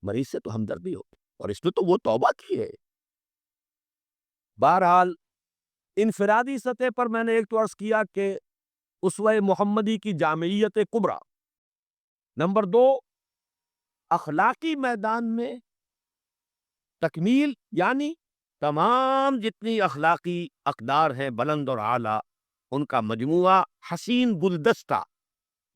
مریض سے تو ہمدردی ہو، اور اس نے تو وہ توبہ کی ہے۔ بہرحال انفرادی سطح پر میں نے ایک تو عرض کیا کہ اسوہ محمدی کی جامعیت کبریٰ، نمبر دو اخلاقی میدان میں تکمیل، یعنی تمام جتنی اخلاقی اقدار ہیں بلند اور اعلیٰ، ان کا مجموعہ حسین گلدستہ،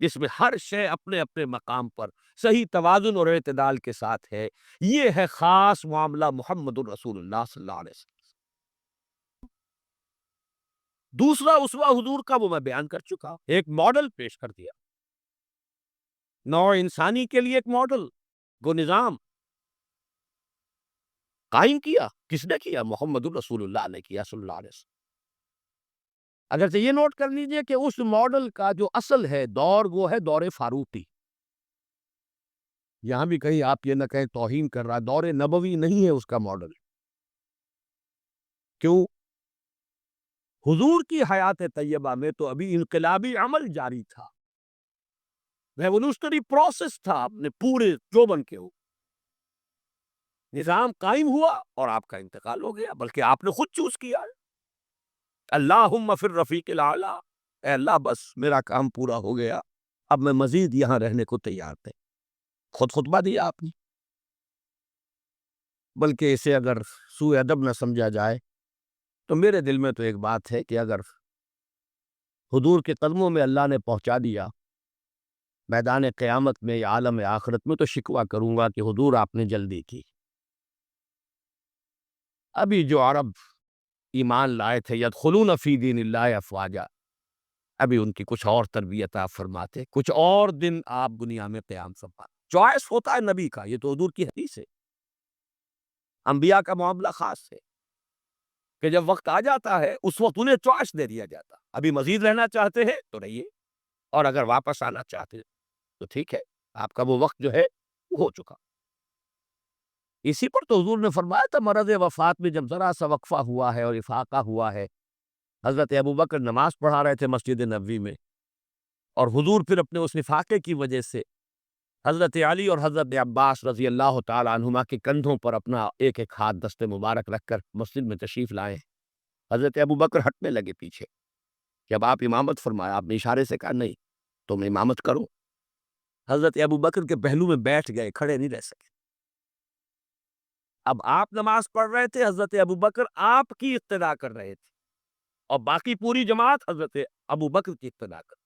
جس میں ہر شے اپنے اپنے مقام پر صحیح توازن اور اعتدال کے ساتھ ہے، یہ ہے خاص معاملہ محمد الرسول اللہ صلی اللہ علیہ وسلم۔ دوسرا اسوہ حضور کا وہ میں بیان کر چکا، ایک ماڈل پیش کر دیا، نوع انسانی کے لیے ایک ماڈل، وہ نظام قائم کیا، کس نے کیا؟ محمد الرسول اللہ نے کیا صلی اللہ علیہ وسلم۔ اگرچہ یہ نوٹ کر لیجئے کہ اس ماڈل کا جو اصل ہے دور، وہ ہے دور فاروقی، یہاں بھی کہیں آپ یہ نہ کہیں توہین کر رہا، دور نبوی نہیں ہے اس کا ماڈل۔ کیوں؟ حضور کی حیات طیبہ میں تو ابھی انقلابی عمل جاری تھا، ریولوشنری پروسیس تھا اپنے پورے جوبن کے اوپر، نظام قائم ہوا اور آپ کا انتقال ہو گیا، بلکہ آپ نے خود چوز کیا ہے، اللہم فی الرفیق الاعلیٰ، اے اللہ بس میرا کام پورا ہو گیا، اب میں مزید یہاں رہنے کو تیار تھے، خود خطبہ دیا آپ نے۔ بلکہ اسے اگر سوء ادب نہ سمجھا جائے تو میرے دل میں تو ایک بات ہے کہ اگر حضور کے قدموں میں اللہ نے پہنچا دیا میدان قیامت میں یا عالم آخرت میں، تو شکوہ کروں گا کہ حضور آپ نے جلدی کی، ابھی جو عرب ایمان لائے تھے یدخلون فی دین اللہ افواجا، ابھی ان کی کچھ اور تربیت آپ فرماتے، کچھ اور دن آپ دنیا میں قیام فرماتے۔ چوائس ہوتا ہے نبی کا، یہ تو حضور کی حدیث ہے، انبیاء کا معاملہ خاص ہے کہ جب وقت آ جاتا ہے اس وقت انہیں چوائس دے دیا جاتا، ابھی مزید رہنا چاہتے ہیں تو رہیے، اور اگر واپس آنا چاہتے ہیں تو ٹھیک ہے، آپ کا وہ وقت جو ہے وہ ہو چکا۔ اسی پر تو حضور نے فرمایا تھا مرض وفات میں جب ذرا سا وقفہ ہوا ہے اور افاقہ ہوا ہے، حضرت ابوبکر نماز پڑھا رہے تھے مسجد نبوی میں، اور حضور پھر اپنے اس افاقے کی وجہ سے حضرت علی اور حضرت عباس رضی اللہ تعالی عنہما کے کندھوں پر اپنا ایک ایک ہاتھ دست مبارک رکھ کر مسجد میں تشریف لائے، حضرت ابوبکر ہٹنے لگے پیچھے، جب آپ امامت فرمایا آپ نے اشارے سے کہا نہیں تم امامت کرو، حضرت ابوبکر کے پہلو میں بیٹھ گئے، کھڑے نہیں رہ سکے۔ اب آپ نماز پڑھ رہے تھے، حضرت ابوبکر آپ کی اقتدا کر رہے تھے، اور باقی پوری جماعت حضرت ابوبکر کی اقتدا کر،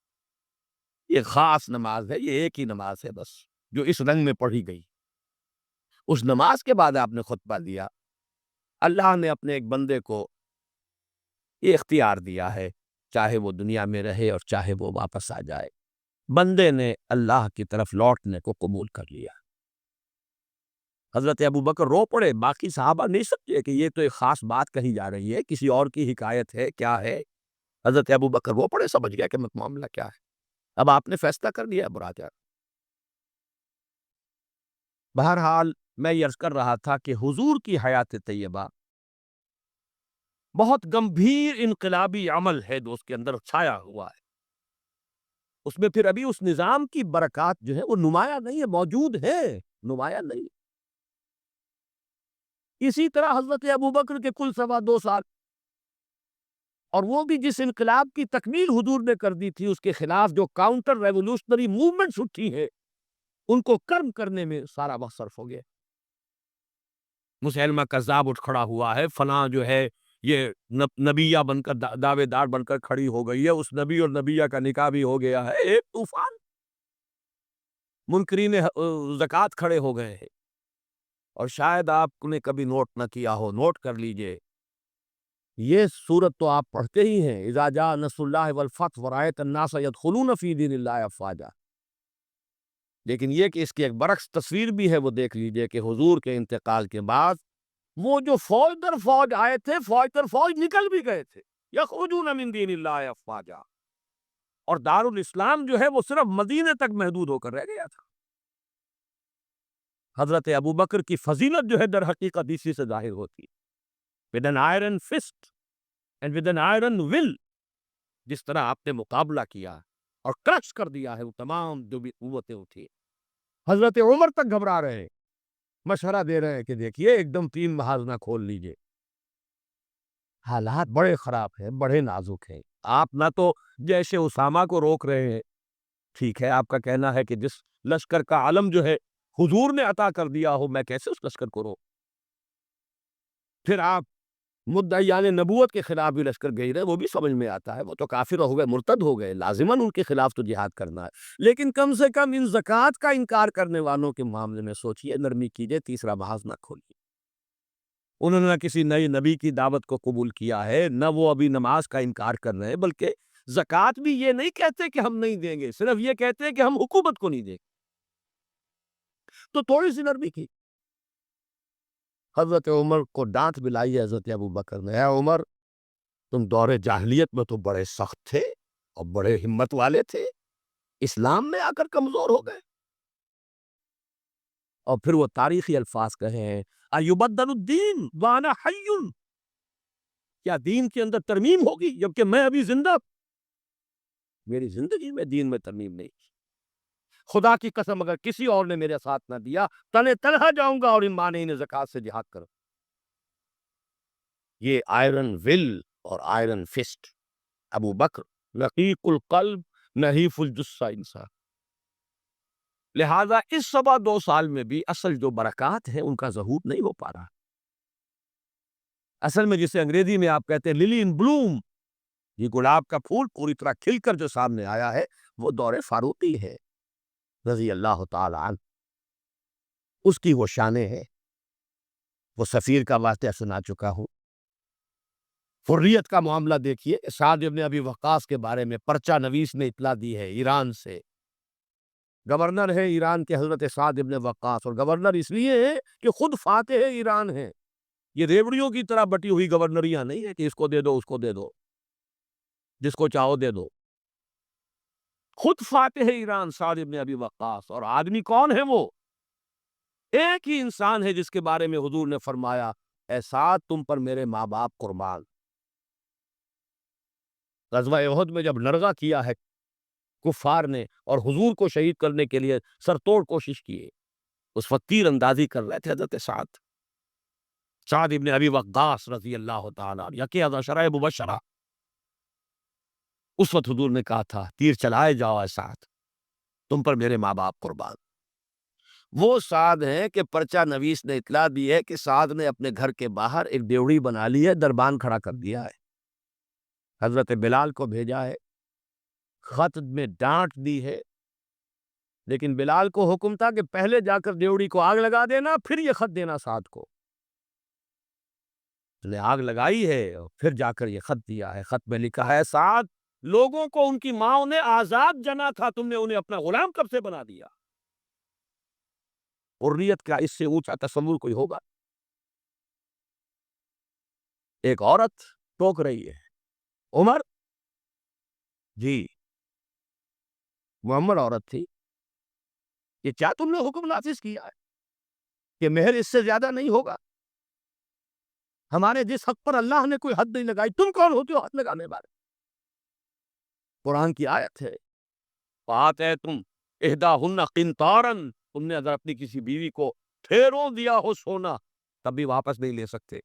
یہ خاص نماز ہے، یہ ایک ہی نماز ہے بس جو اس رنگ میں پڑھی گئی۔ اس نماز کے بعد آپ نے خطبہ دیا، اللہ نے اپنے ایک بندے کو یہ اختیار دیا ہے، چاہے وہ دنیا میں رہے اور چاہے وہ واپس آ جائے، بندے نے اللہ کی طرف لوٹنے کو قبول کر لیا۔ حضرت ابو بکر رو پڑے، باقی صحابہ نہیں سمجھے کہ یہ تو ایک خاص بات کہی جا رہی ہے، کسی اور کی حکایت ہے، کیا ہے۔ حضرت ابو بکر رو پڑے، سمجھ گیا کہ معاملہ کیا ہے۔ اب آپ نے فیصلہ کر لیا برادر۔ بہرحال میں یہ عرض کر رہا تھا کہ حضور کی حیات طیبہ بہت گمبھیر انقلابی عمل ہے جو اس کے اندر چھایا ہوا ہے۔ اس میں پھر ابھی اس نظام کی برکات جو ہے وہ نمایاں نہیں ہے، موجود ہے، نمایاں نہیں۔ اسی طرح حضرت ابو بکر کے کل 2.25 سال، اور وہ بھی جس انقلاب کی تکمیل حضور نے کر دی تھی، اس کے خلاف جو کاؤنٹر ریولوشنری موومنٹس اٹھی ہیں، ان کو کرم کرنے میں سارا وقت صرف ہو گیا۔ مسلمہ کذاب اٹھ کھڑا ہوا ہے، فلاں جو ہے یہ نبیہ بن کر دعوے دار بن کر کھڑی ہو گئی ہے، اس نبی اور نبیہ کا نکاح بھی ہو گیا ہے، ایک طوفان۔ منکرین زکوٰۃ کھڑے ہو گئے ہیں، اور شاید آپ نے کبھی نوٹ نہ کیا ہو، نوٹ کر لیجئے، یہ سورت تو آپ پڑھتے ہی ہیں، اذا جاء نصر اللہ والفتح ورأیت الناس یدخلون فی دین اللہ افواجا، لیکن یہ کہ اس کی ایک برعکس تصویر بھی ہے، وہ دیکھ لیجئے کہ حضور کے انتقال کے بعد وہ جو فوج در فوج آئے تھے، فوج در فوج نکل بھی گئے تھے، یخرجون من دین اللہ افواجا، اور دارالاسلام جو ہے وہ صرف مدینے تک محدود ہو کر رہ گیا تھا۔ حضرت ابوبکر کی فضیلت جو ہے در حقیقت اسی سے ظاہر ہوتی ہے۔ with an iron fist and with an iron will، جس طرح آپ نے مقابلہ کیا اور کرش کر دیا ہے وہ تمام جو بھی قوتیں اٹھی۔ حضرت عمر تک گھبرا رہے ہیں، مشورہ دے رہے ہیں کہ دیکھیے ایک دم 3 محاذ نہ کھول لیجئے، حالات بڑے خراب ہیں، بڑے نازک ہیں۔ آپ نہ تو جیش اسامہ کو روک رہے ہیں، ٹھیک ہے آپ کا کہنا ہے کہ جس لشکر کا علم جو ہے حضور نے عطا کر دیا ہو، میں کیسے اس لشکر کو روک؟ پھر آپ مدعیان نبوت کے خلاف بھی لشکر گئی رہے، وہ بھی سمجھ میں آتا ہے، وہ تو کافر ہو گئے، مرتد ہو گئے، لازماً ان کے خلاف تو جہاد کرنا ہے، لیکن کم سے کم ان زکوٰۃ کا انکار کرنے والوں کے معاملے میں سوچئے، نرمی کیجئے، تیسرا محاذ نہ کھولیے۔ انہوں نے نہ کسی نئے نبی کی دعوت کو قبول کیا ہے، نہ وہ ابھی نماز کا انکار کر رہے ہیں، بلکہ زکوٰۃ بھی یہ نہیں کہتے کہ ہم نہیں دیں گے، صرف یہ کہتے ہیں کہ ہم حکومت کو نہیں دیں گے، تو تھوڑی سی نرمی کی۔ حضرت عمر کو ڈانٹ بلائی حضرت ابو بکر نے، اے عمر، تم دور جاہلیت میں تو بڑے سخت تھے اور بڑے ہمت والے تھے، اسلام میں آ کر کمزور ہو گئے۔ اور پھر وہ تاریخی الفاظ کہے ہیں، ایبدل الدین وانا حی، کیا دین کے اندر ترمیم ہوگی جبکہ میں ابھی زندہ؟ میری زندگی میں دین میں ترمیم نہیں۔ خدا کی قسم اگر کسی اور نے میرے ساتھ نہ دیا، تنے تنہا جاؤں گا اور ان مانعین زکوٰۃ سے جہاد کروں۔ یہ آئرن ول اور آئرن فسٹ ابو بکر، رقیق القلب نحیف الجثہ انسان۔ لہذا اس 2.25 سال میں بھی اصل جو برکات ہیں ان کا ظہور نہیں ہو پا رہا۔ اصل میں جسے انگریزی میں آپ کہتے ہیں للی ان بلوم، یہ گلاب کا پھول پوری طرح کھل کر جو سامنے آیا ہے، وہ دور فاروقی ہے رضی اللہ تعالی عنہ، اس کی وہ شانیں ہیں۔ وہ سفیر کا واقعہ سنا چکا ہوں۔ حریت کا معاملہ دیکھیے، سعد ابن ابی وقاص کے بارے میں پرچہ نویس نے اطلاع دی ہے ایران سے، گورنر ہے ایران کے حضرت سعد ابن وقاص، اور گورنر اس لیے ہے کہ خود فاتح ایران ہے، یہ ریوڑیوں کی طرح بٹی ہوئی گورنریاں نہیں ہے کہ اس کو دے دو اس کو دے دو، جس کو چاہو دے دو۔ خود فاتح ایران سعد ابن ابی وقاص، اور آدمی کون ہے وہ؟ ایک ہی انسان ہے جس کے بارے میں حضور نے فرمایا، اے سعد تم پر میرے ماں باپ قربان۔ غزوہ احد میں جب لڑغا کیا ہے کفار نے اور حضور کو شہید کرنے کے لیے سر توڑ کوشش کی، اس وقت تیر اندازی کر رہے تھے حضرت سعد ابن ابی وقاص رضی اللہ تعالیٰ یکی از عشرہ مبشرہ۔ اس وقت حضور نے کہا تھا تیر چلائے جاؤ اے سعد، تم پر میرے ماں باپ قربان۔ وہ سعد ہیں کہ پرچہ نویس نے اطلاع دی ہے کہ سعد نے اپنے گھر کے باہر ایک ڈیوڑی بنا لی ہے، دربان کھڑا کر دیا ہے، حضرت بلال کو بھیجا ہے، خط میں ڈانٹ دی ہے، لیکن بلال کو حکم تھا کہ پہلے جا کر ڈیوڑی کو آگ لگا دینا، پھر یہ خط دینا سعد کو۔ نے آگ لگائی ہے اور پھر جا کر یہ خط دیا ہے۔ خط میں لکھا ہے، سعد لوگوں کو ان کی ماں نے آزاد جنا تھا، تم نے انہیں اپنا غلام کب سے بنا دیا؟ حریت کا اس سے اونچا تصور کوئی ہوگا؟ ایک عورت ٹوک رہی ہے، عمر جی محمد عورت تھی، کہ کیا تم نے حکم نافذ کیا ہے کہ مہر اس سے زیادہ نہیں ہوگا؟ ہمارے جس حق پر اللہ نے کوئی حد نہیں لگائی، تم کون ہوتے ہو حد لگانے والے؟ قرآن کی آیت ہے، بات ہے تم احداہن قنطارن، تم نے اگر اپنی کسی بیوی کو ڈھیروں دیا ہو سونا تب بھی واپس نہیں لے سکتے۔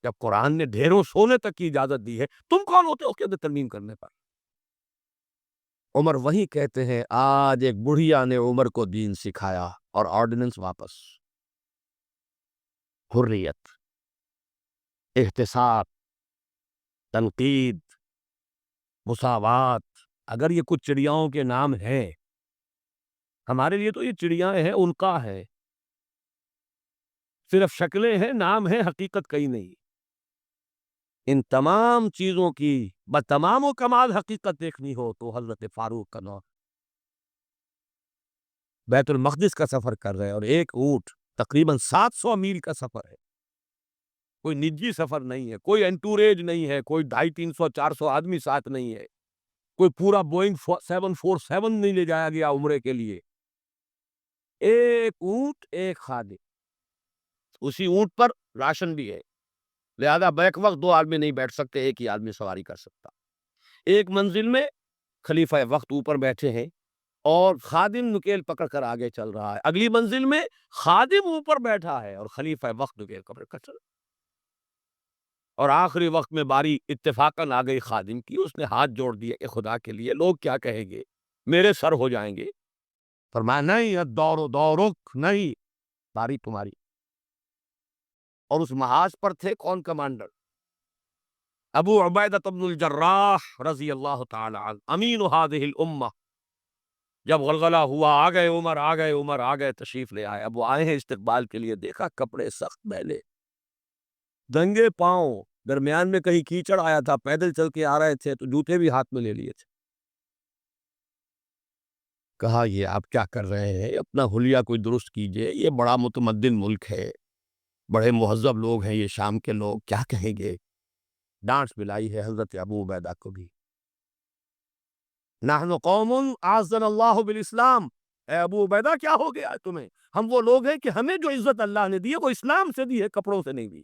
جب قرآن نے ڈھیروں سونے تک کی اجازت دی ہے، تم کون ہوتے ہو کہ ترمیم کرنے پر؟ عمر وہی کہتے ہیں، آج ایک بڑھیا نے عمر کو دین سکھایا اور آرڈیننس واپس۔ حریت، احتساب، تنقید، مساوات، اگر یہ کچھ چڑیاؤں کے نام ہیں، ہمارے لیے تو یہ چڑیاں ہیں، ان کا ہے، صرف شکلیں ہیں، نام ہیں، حقیقت کہیں نہیں۔ ان تمام چیزوں کی بتمام و کمال حقیقت دیکھنی ہو تو حضرت فاروق کا نام، بیت المقدس کا سفر کر رہے ہیں، اور ایک اونٹ تقریباً 700 میل کا سفر ہے، کوئی نجی سفر نہیں ہے، کوئی انٹوریج نہیں ہے، کوئی 250-300-400 آدمی ساتھ نہیں ہے، کوئی پورا بوئنگ 747 نہیں لے جایا گیا عمرے کے لیے، ایک اونٹ ایک خادم، اسی اونٹ پر راشن بھی ہے، لہذا بیک وقت دو آدمی نہیں بیٹھ سکتے، ایک ہی آدمی سواری کر سکتا۔ ایک منزل میں خلیفہ وقت اوپر بیٹھے ہیں اور خادم نکیل پکڑ کر آگے چل رہا ہے، اگلی منزل میں خادم اوپر بیٹھا ہے اور خلیفہ وقت نکیل پکڑ کر چل رہا ہے، اور آخری وقت میں باری اتفاقاً آ گئی خادم کی، اس نے ہاتھ جوڑ دیا کہ خدا کے لیے لوگ کیا کہیں گے، میرے سر ہو جائیں گے۔ فرمایا نہیں، الدور دورک، نہیں، باری تمہاری۔ اور اس محاذ پر تھے کون کمانڈر؟ ابو عبیدہ بن الجراح رضی اللہ تعالی عنہ، امین هذه الامہ۔ جب غلغلہ ہوا، آ گئے عمر، آ گئے عمر، آ گئے، تشریف لے آئے، اب وہ آئے ہیں استقبال کے لیے، دیکھا کپڑے سخت میلے، ننگے پاؤں، درمیان میں کہیں کیچڑ آیا تھا، پیدل چل کے آ رہے تھے تو جوتے بھی ہاتھ میں لے لیے تھے۔ کہا یہ آپ کیا کر رہے ہیں، اپنا حلیہ کوئی درست کیجئے، یہ بڑا متمدن ملک ہے، بڑے مہذب لوگ ہیں یہ شام کے لوگ، کیا کہیں گے؟ ڈانٹ ملائی ہے حضرت ابو عبیدہ کو بھی۔ نحن قوم اعزنا اللہ بالاسلام، اے ابو عبیدہ کیا ہو گیا ہے تمہیں؟ ہم وہ لوگ ہیں کہ ہمیں جو عزت اللہ نے دی ہے وہ اسلام سے دی ہے، کپڑوں سے نہیں دی۔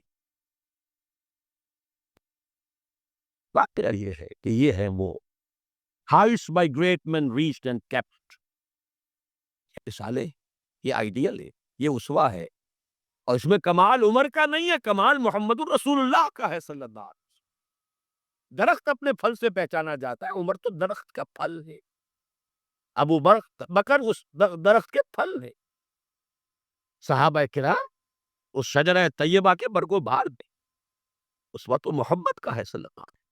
واقعہ یہ ہے کہ یہ ہے وہ heights by great man reached and kept, مثالیں، یہ آئیڈیل ہے، یہ اسوہ ہے، اور اس میں کمال عمر کا نہیں ہے، کمال محمد الرسول اللہ کا ہے صلی اللہ علیہ وسلم۔ درخت اپنے پھل سے پہچانا جاتا ہے، عمر تو درخت کا پھل ہے، ابو بکر اس درخت کے پھل ہے، صحابہ کرام اس شجرہ طیبہ کے برگو بہار میں، اس وقت تو محبت کا ہے صلی اللہ علیہ وسلم۔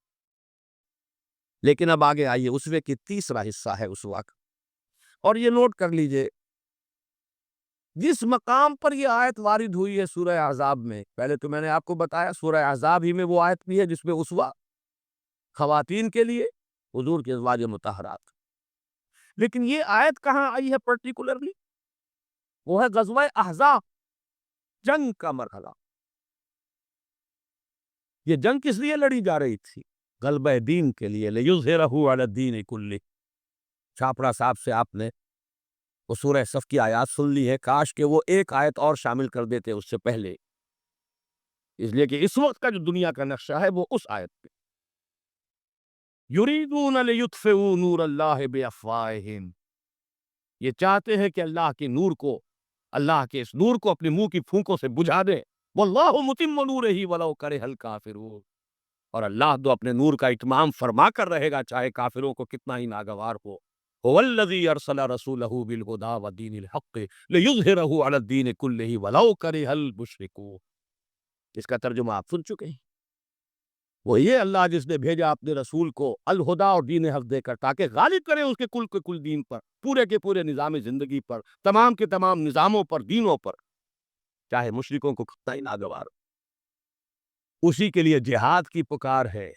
لیکن اب آگے آئیے، اسوے کی تیسرا حصہ ہے اسوہ کا، اور یہ نوٹ کر لیجئے، جس مقام پر یہ آیت وارد ہوئی ہے سورہ احزاب میں، پہلے تو میں نے آپ کو بتایا سورہ احزاب ہی میں وہ آیت بھی ہے جس میں اسوہ خواتین کے لیے حضور کے ازواج مطہرات، لیکن یہ آیت کہاں آئی ہے پرٹیکولرلی؟ وہ ہے غزوہ احزاب، جنگ کا مرحلہ۔ یہ جنگ کس لیے لڑی جا رہی تھی؟ غلبہ دین کے لیے، لِیُظْہِرَہُ عَلَى الدِّینِ کُلِّهِ۔ چھاپڑا صاحب سے آپ نے وہ سورہ صف کی آیات سن لی ہے، کاش کہ وہ ایک آیت اور شامل کر دیتے اس سے پہلے، اس لیے کہ اس وقت کا جو دنیا کا نقشہ ہے وہ اس آیت پہ، یریدون لیطفئوا نور اللہ بافواہہم، یہ چاہتے ہیں کہ اللہ کے نور کو، اللہ کے اس نور کو اپنے منہ کی پھونکوں سے بجھا دیں، واللہ متم نورہ ولو کرہ الکافرون، اور اللہ تو اپنے نور کا اتمام فرما کر رہے گا چاہے کافروں کو کتنا ہی ناگوار ہو۔ هو الذی ارسل رسولہ بالہدی ودین الحق لیظہرہ علی الدین کلہ ولو کرہ المشرکون۔ اس کا ترجمہ آپ سن چکے ہیں، وہ یہ اللہ جس نے بھیجا اپنے رسول کو الہدا اور دین حق دے کر تاکہ غالب کرے اس کے کل دین پر، پورے کے پورے نظام زندگی پر، تمام کے تمام نظاموں پر، دینوں پر، چاہے مشرکوں کو کتنا ہی ناگوار ہو۔ اسی کے لیے جہاد کی پکار ہے،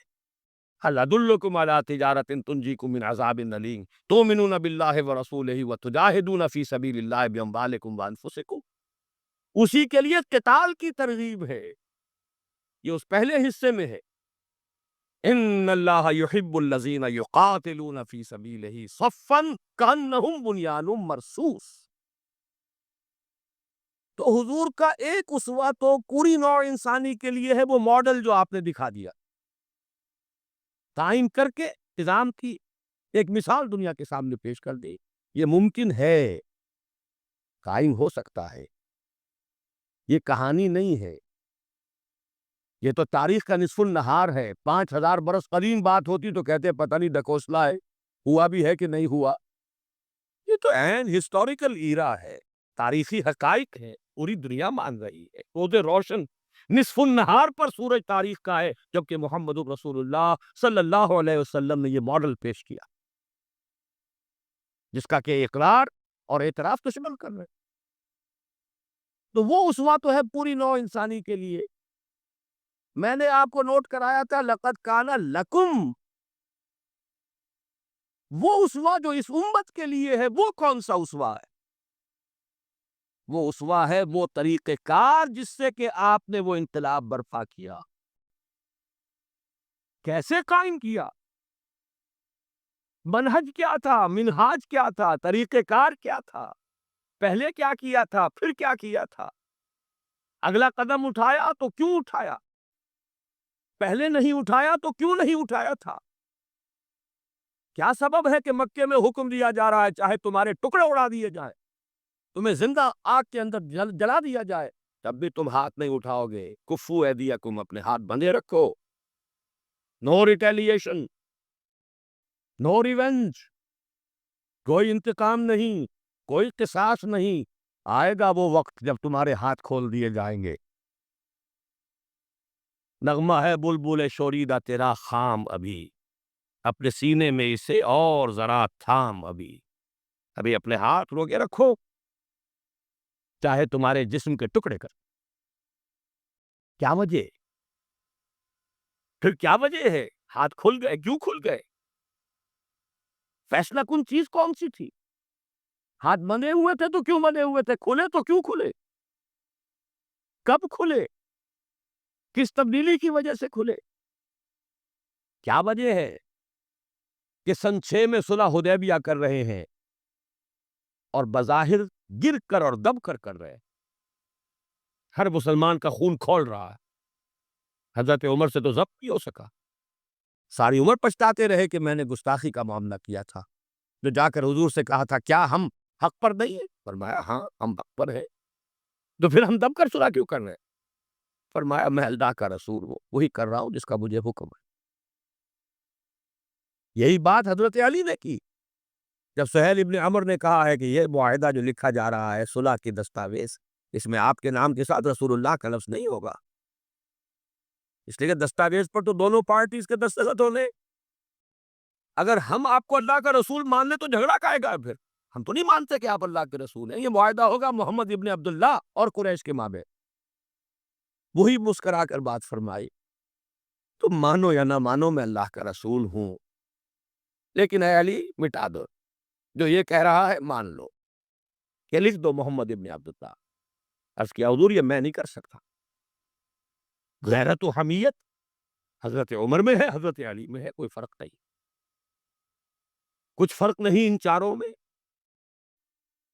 هل أدلكم على تجارة تنجيكم من عذاب أليم تؤمنون بالله ورسوله وتجاهدون في سبيل الله بأموالكم وأنفسكم. اسی کے لیے قتال کی ترغیب ہے، یہ اس پہلے حصے میں ہے. ان اللہ یحب الذین یقاتلون فی سبیلہ صفا کأنہم بنیان مرصوص. تو حضور کا ایک اسوہ تو پوری نوع انسانی کے لیے ہے، وہ ماڈل جو آپ نے دکھا دیا، تعین کر کے نظام کی ایک مثال دنیا کے سامنے پیش کر دی. یہ ممکن ہے، قائم ہو سکتا ہے، یہ کہانی نہیں ہے، یہ تو تاریخ کا نصف النہار ہے. 5000 برس قدیم بات ہوتی تو کہتے پتہ نہیں ڈکوسلا ہے، ہوا بھی ہے کہ نہیں ہوا. یہ تو عین ہسٹوریکل ایرا ہے، تاریخی حقائق ہے، پوری دنیا مان رہی ہے. روز روشن نصف النہار پر سورج تاریخ کا ہے، جبکہ محمد رسول اللہ صلی اللہ علیہ وسلم نے یہ ماڈل پیش کیا، جس کا کہ اقرار اور اعتراف تو شمل کر رہے. تو وہ اسوہ تو ہے پوری نوع انسانی کے لیے. میں نے آپ کو نوٹ کرایا تھا لقد کان لکم، وہ اسوہ جو اس امت کے لیے ہے وہ کون سا اسوہ ہے؟ وہ اسوہ ہے وہ طریقہ کار جس سے کہ آپ نے وہ انقلاب برپا کیا. کیسے قائم کیا؟ منہج کیا تھا؟ منہاج کیا تھا؟ طریقہ کار کیا تھا؟ پہلے کیا کیا تھا؟ پھر کیا کیا تھا؟ اگلا قدم اٹھایا تو کیوں اٹھایا؟ پہلے نہیں اٹھایا تو کیوں نہیں اٹھایا تھا؟ کیا سبب ہے کہ مکے میں حکم دیا جا رہا ہے چاہے تمہارے ٹکڑے اڑا دیے جائیں، تمہیں زندہ آگ کے اندر جلا دیا جائے، تب بھی تم ہاتھ نہیں اٹھاؤ گے؟ کفو ایدیکم، اپنے ہاتھ بندھے رکھو. نو ریٹیلیشن، نو ریونج، کوئی انتقام نہیں، کوئی قصاص نہیں. آئے گا وہ وقت جب تمہارے ہاتھ کھول دیے جائیں گے. نغمہ ہے بلبل شوریدہ تیرا خام ابھی، اپنے سینے میں اسے اور ذرا تھام ابھی. ابھی اپنے ہاتھ روکے رکھو، چاہے تمہارے جسم کے ٹکڑے کر. کیا وجہ؟ پھر کیا وجہ ہے؟ ہاتھ کھل گئے، کیوں کھل گئے؟ فیصلہ کن چیز کون سی تھی؟ ہاتھ بندھے ہوئے تھے تو کیوں بندھے ہوئے تھے؟ کھلے تو کیوں کھلے؟ کب کھلے؟ کس تبدیلی کی وجہ سے کھلے؟ کیا وجہ ہے کہ سن 6 میں صلح حدیبیہ کر رہے ہیں اور بظاہر گر کر اور دب کر رہے ہیں؟ ہر مسلمان کا خون کھول رہا ہے. حضرت عمر سے تو ضبط نہیں ہو سکا، ساری عمر پچھتاتے رہے کہ میں نے گستاخی کا معاملہ کیا تھا. جو جا کر حضور سے کہا تھا کیا ہم حق پر نہیں ہیں؟ فرمایا ہاں ہم حق پر ہیں. تو پھر ہم دب کر صلح کیوں کر رہے ہیں؟ فرمایا میں اللہ کا رسول ہوں، وہی کر رہا ہوں جس کا مجھے حکم ہے. یہی بات حضرت علی نے کی جب سہیل ابن عمر نے کہا ہے کہ یہ معاہدہ جو لکھا جا رہا ہے صلح کی دستاویز، اس میں آپ کے نام کے ساتھ رسول اللہ کا لفظ نہیں ہوگا، اس لیے کہ دستاویز پر تو دونوں پارٹیز کے دستخط ہونے. اگر ہم آپ کو اللہ کا رسول مان لیں تو جھگڑا کائے گا؟ پھر ہم تو نہیں مانتے کہ آپ اللہ کے رسول ہیں. یہ معاہدہ ہوگا محمد ابن عبداللہ اور قریش کے مابین. وہی مسکرا کر بات فرمائی، تم مانو یا نہ مانو میں اللہ کا رسول ہوں، لیکن اے علی مٹا دو، جو یہ کہہ رہا ہے مان لو کہ لکھ دو محمد ابن عبداللہ. عرض کیا حضور یہ میں نہیں کر سکتا. غیرت و حمیت حضرت عمر میں ہے، حضرت علی میں ہے، کوئی فرق نہیں. کچھ فرق نہیں ان چاروں میں.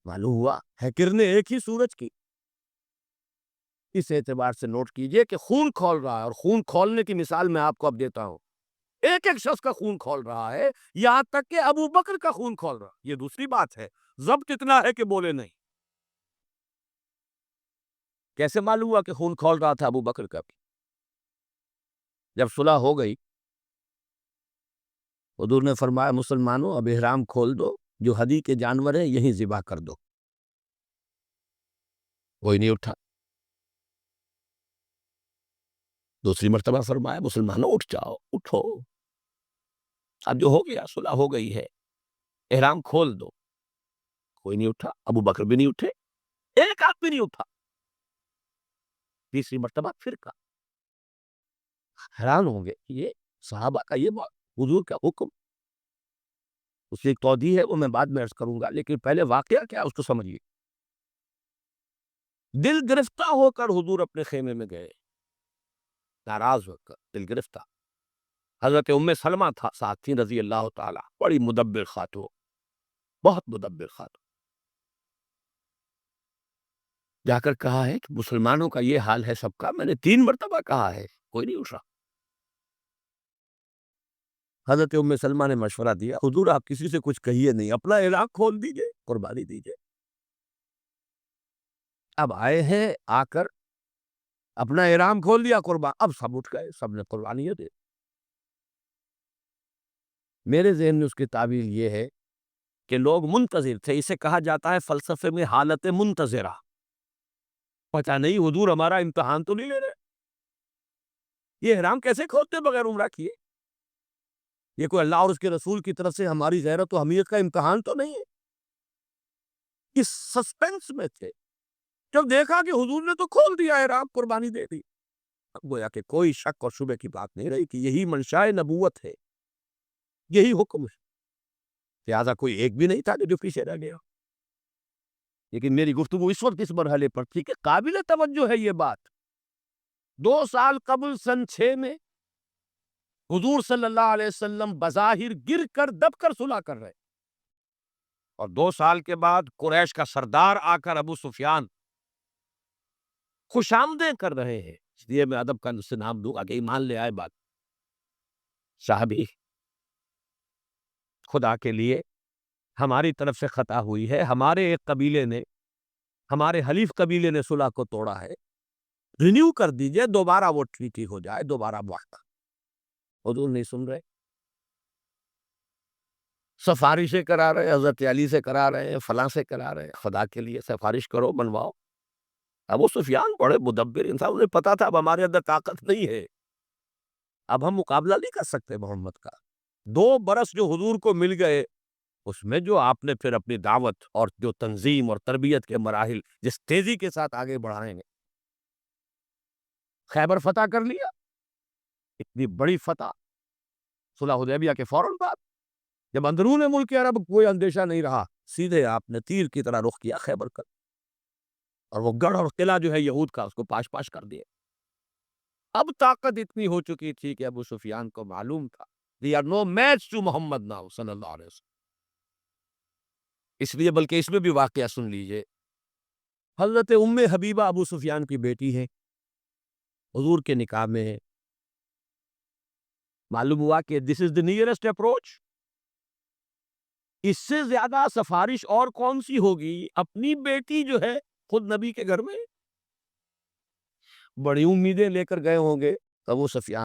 معلوم ہوا ہے کرنے ایک ہی سورج کی. اس اعتبار سے نوٹ کیجئے کہ خون کھول رہا ہے، اور خون کھولنے کی مثال میں آپ کو اب دیتا ہوں. ایک ایک شخص کا خون کھول رہا ہے، یہاں تک کہ ابو بکر کا خون کھول رہا. یہ دوسری بات ہے، ضبط اتنا ہے کہ بولے نہیں. کیسے معلوم ہوا کہ خون کھول رہا تھا ابو بکر کا؟ جب صلح ہو گئی حضور نے فرمایا مسلمانوں اب احرام کھول دو، جو ہدی کے جانور ہیں یہیں ذبح کر دو. کوئی نہیں اٹھا. دوسری مرتبہ فرمایا مسلمانوں اٹھ جاؤ، اٹھو، اب جو ہو گیا صلح ہو گئی ہے، احرام کھول دو. کوئی نہیں اٹھا، ابو بکر بھی نہیں اٹھے، ایک آدمی نہیں اٹھا. تیسری مرتبہ پھر کہا. حیران ہوں گے یہ صحابہ کا یہ حضور کا حکم، اس کی ایک توضیح ہے وہ میں بعد میں عرض کروں گا، لیکن پہلے واقعہ کیا اس کو سمجھیے۔ دل گرفتہ ہو کر حضور اپنے خیمے میں گئے، ناراض ہو کر دل گرفتہ۔ حضرت ام سلمہ تھا ساتھ تھی رضی اللہ تعالی، بڑی مدبر خاتون، بہت مدبر خاتون۔ جا کر کہا ہے کہ مسلمانوں کا یہ حال ہے سب کا، میں نے 3 مرتبہ کہا ہے، کوئی نہیں اٹھ رہا۔ حضرت ام سلمہ نے مشورہ دیا، حضور آپ کسی سے کچھ کہیے نہیں، اپنا اعلان کھول دیجئے، قربانی دیجئے۔ اب آئے ہیں، آ کر اپنا احرام کھول دیا، قربان، اب سب اٹھ گئے، سب نے قربانیاں دے۔ میرے ذہن میں اس کی تعبیر یہ ہے کہ لوگ منتظر تھے، اسے کہا جاتا ہے فلسفے میں حالت منتظرہ۔ پتہ نہیں حضور ہمارا امتحان تو نہیں لے رہے، یہ احرام کیسے کھولتے بغیر عمرہ کیے؟ یہ کوئی اللہ اور اس کے رسول کی طرف سے ہماری غیرت و حمیت کا امتحان تو نہیں ہے؟ اس سسپینس میں تھے، جب دیکھا کہ حضور نے تو کھول دیا احرام، قربانی دے دی، گویا کہ کوئی شک اور شبہ کی بات نہیں رہی کہ یہی منشاء نبوت ہے، یہی حکم ہے، لہٰذا کوئی ایک بھی نہیں تھا جو پیچھے رہ گیا۔ لیکن میری گفتگو اس وقت اس مرحلے پر تھی کہ قابل توجہ ہے یہ بات، 2 سال قبل سن 6 میں حضور صلی اللہ علیہ وسلم بظاہر گر کر دب کر صلح کر رہے، اور 2 سال کے بعد قریش کا سردار آ کر ابو سفیان خوش آمدیں کر رہے ہیں، اس لیے میں ادب کا سے نام دوں گا کہ ایمان لے آئے بات صاحبی، خدا کے لیے ہماری طرف سے خطا ہوئی ہے، ہمارے ایک قبیلے نے، ہمارے حلیف قبیلے نے صلح کو توڑا ہے، رینیو کر دیجئے، دوبارہ وہ ٹریٹی ہو جائے، دوبارہ معاہدہ۔ حضور نہیں سن رہے، سفارشیں کرا رہے، حضرت علی سے کرا رہے ہیں، فلاں سے کرا رہے ہیں، خدا کے لیے سفارش کرو، بنواؤ۔ ابو سفیان بڑے مدبر انسان، انہیں پتا تھا اب ہمارے اندر طاقت نہیں ہے، اب ہم مقابلہ نہیں کر سکتے محمد کا۔ 2 برس جو حضور کو مل گئے، اس میں جو آپ نے پھر اپنی دعوت اور جو تنظیم اور تربیت کے مراحل جس تیزی کے ساتھ آگے بڑھائیں گے، خیبر فتح کر لیا، اتنی بڑی فتح، صلح حدیبیہ کے فوراً بعد، جب اندرون ملک عرب کوئی اندیشہ نہیں رہا، سیدھے آپ نے تیر کی طرح رخ کیا خیبر کا، اور وہ گڑھ اور قلعہ جو ہے یہود کا، اس کو پاش پاش کر دیا۔ اب طاقت اتنی ہو چکی تھی کہ ابو سفیان کو معلوم تھا they are no match to Muhammad now صلی اللہ علیہ وسلم۔ اس لیے بلکہ اس میں بھی واقعہ سن لیجئے، حضرت ام حبیبہ ابو سفیان کی بیٹی ہے، حضور کے نکاح میں ہے، معلوم ہوا کہ this is the nearest approach، اس سے زیادہ سفارش اور کون سی ہوگی؟ اپنی بیٹی جو ہے خود نبی کے گھر میں، بڑی امیدیں لے کر گئے ہوں گے ابو سفیان۔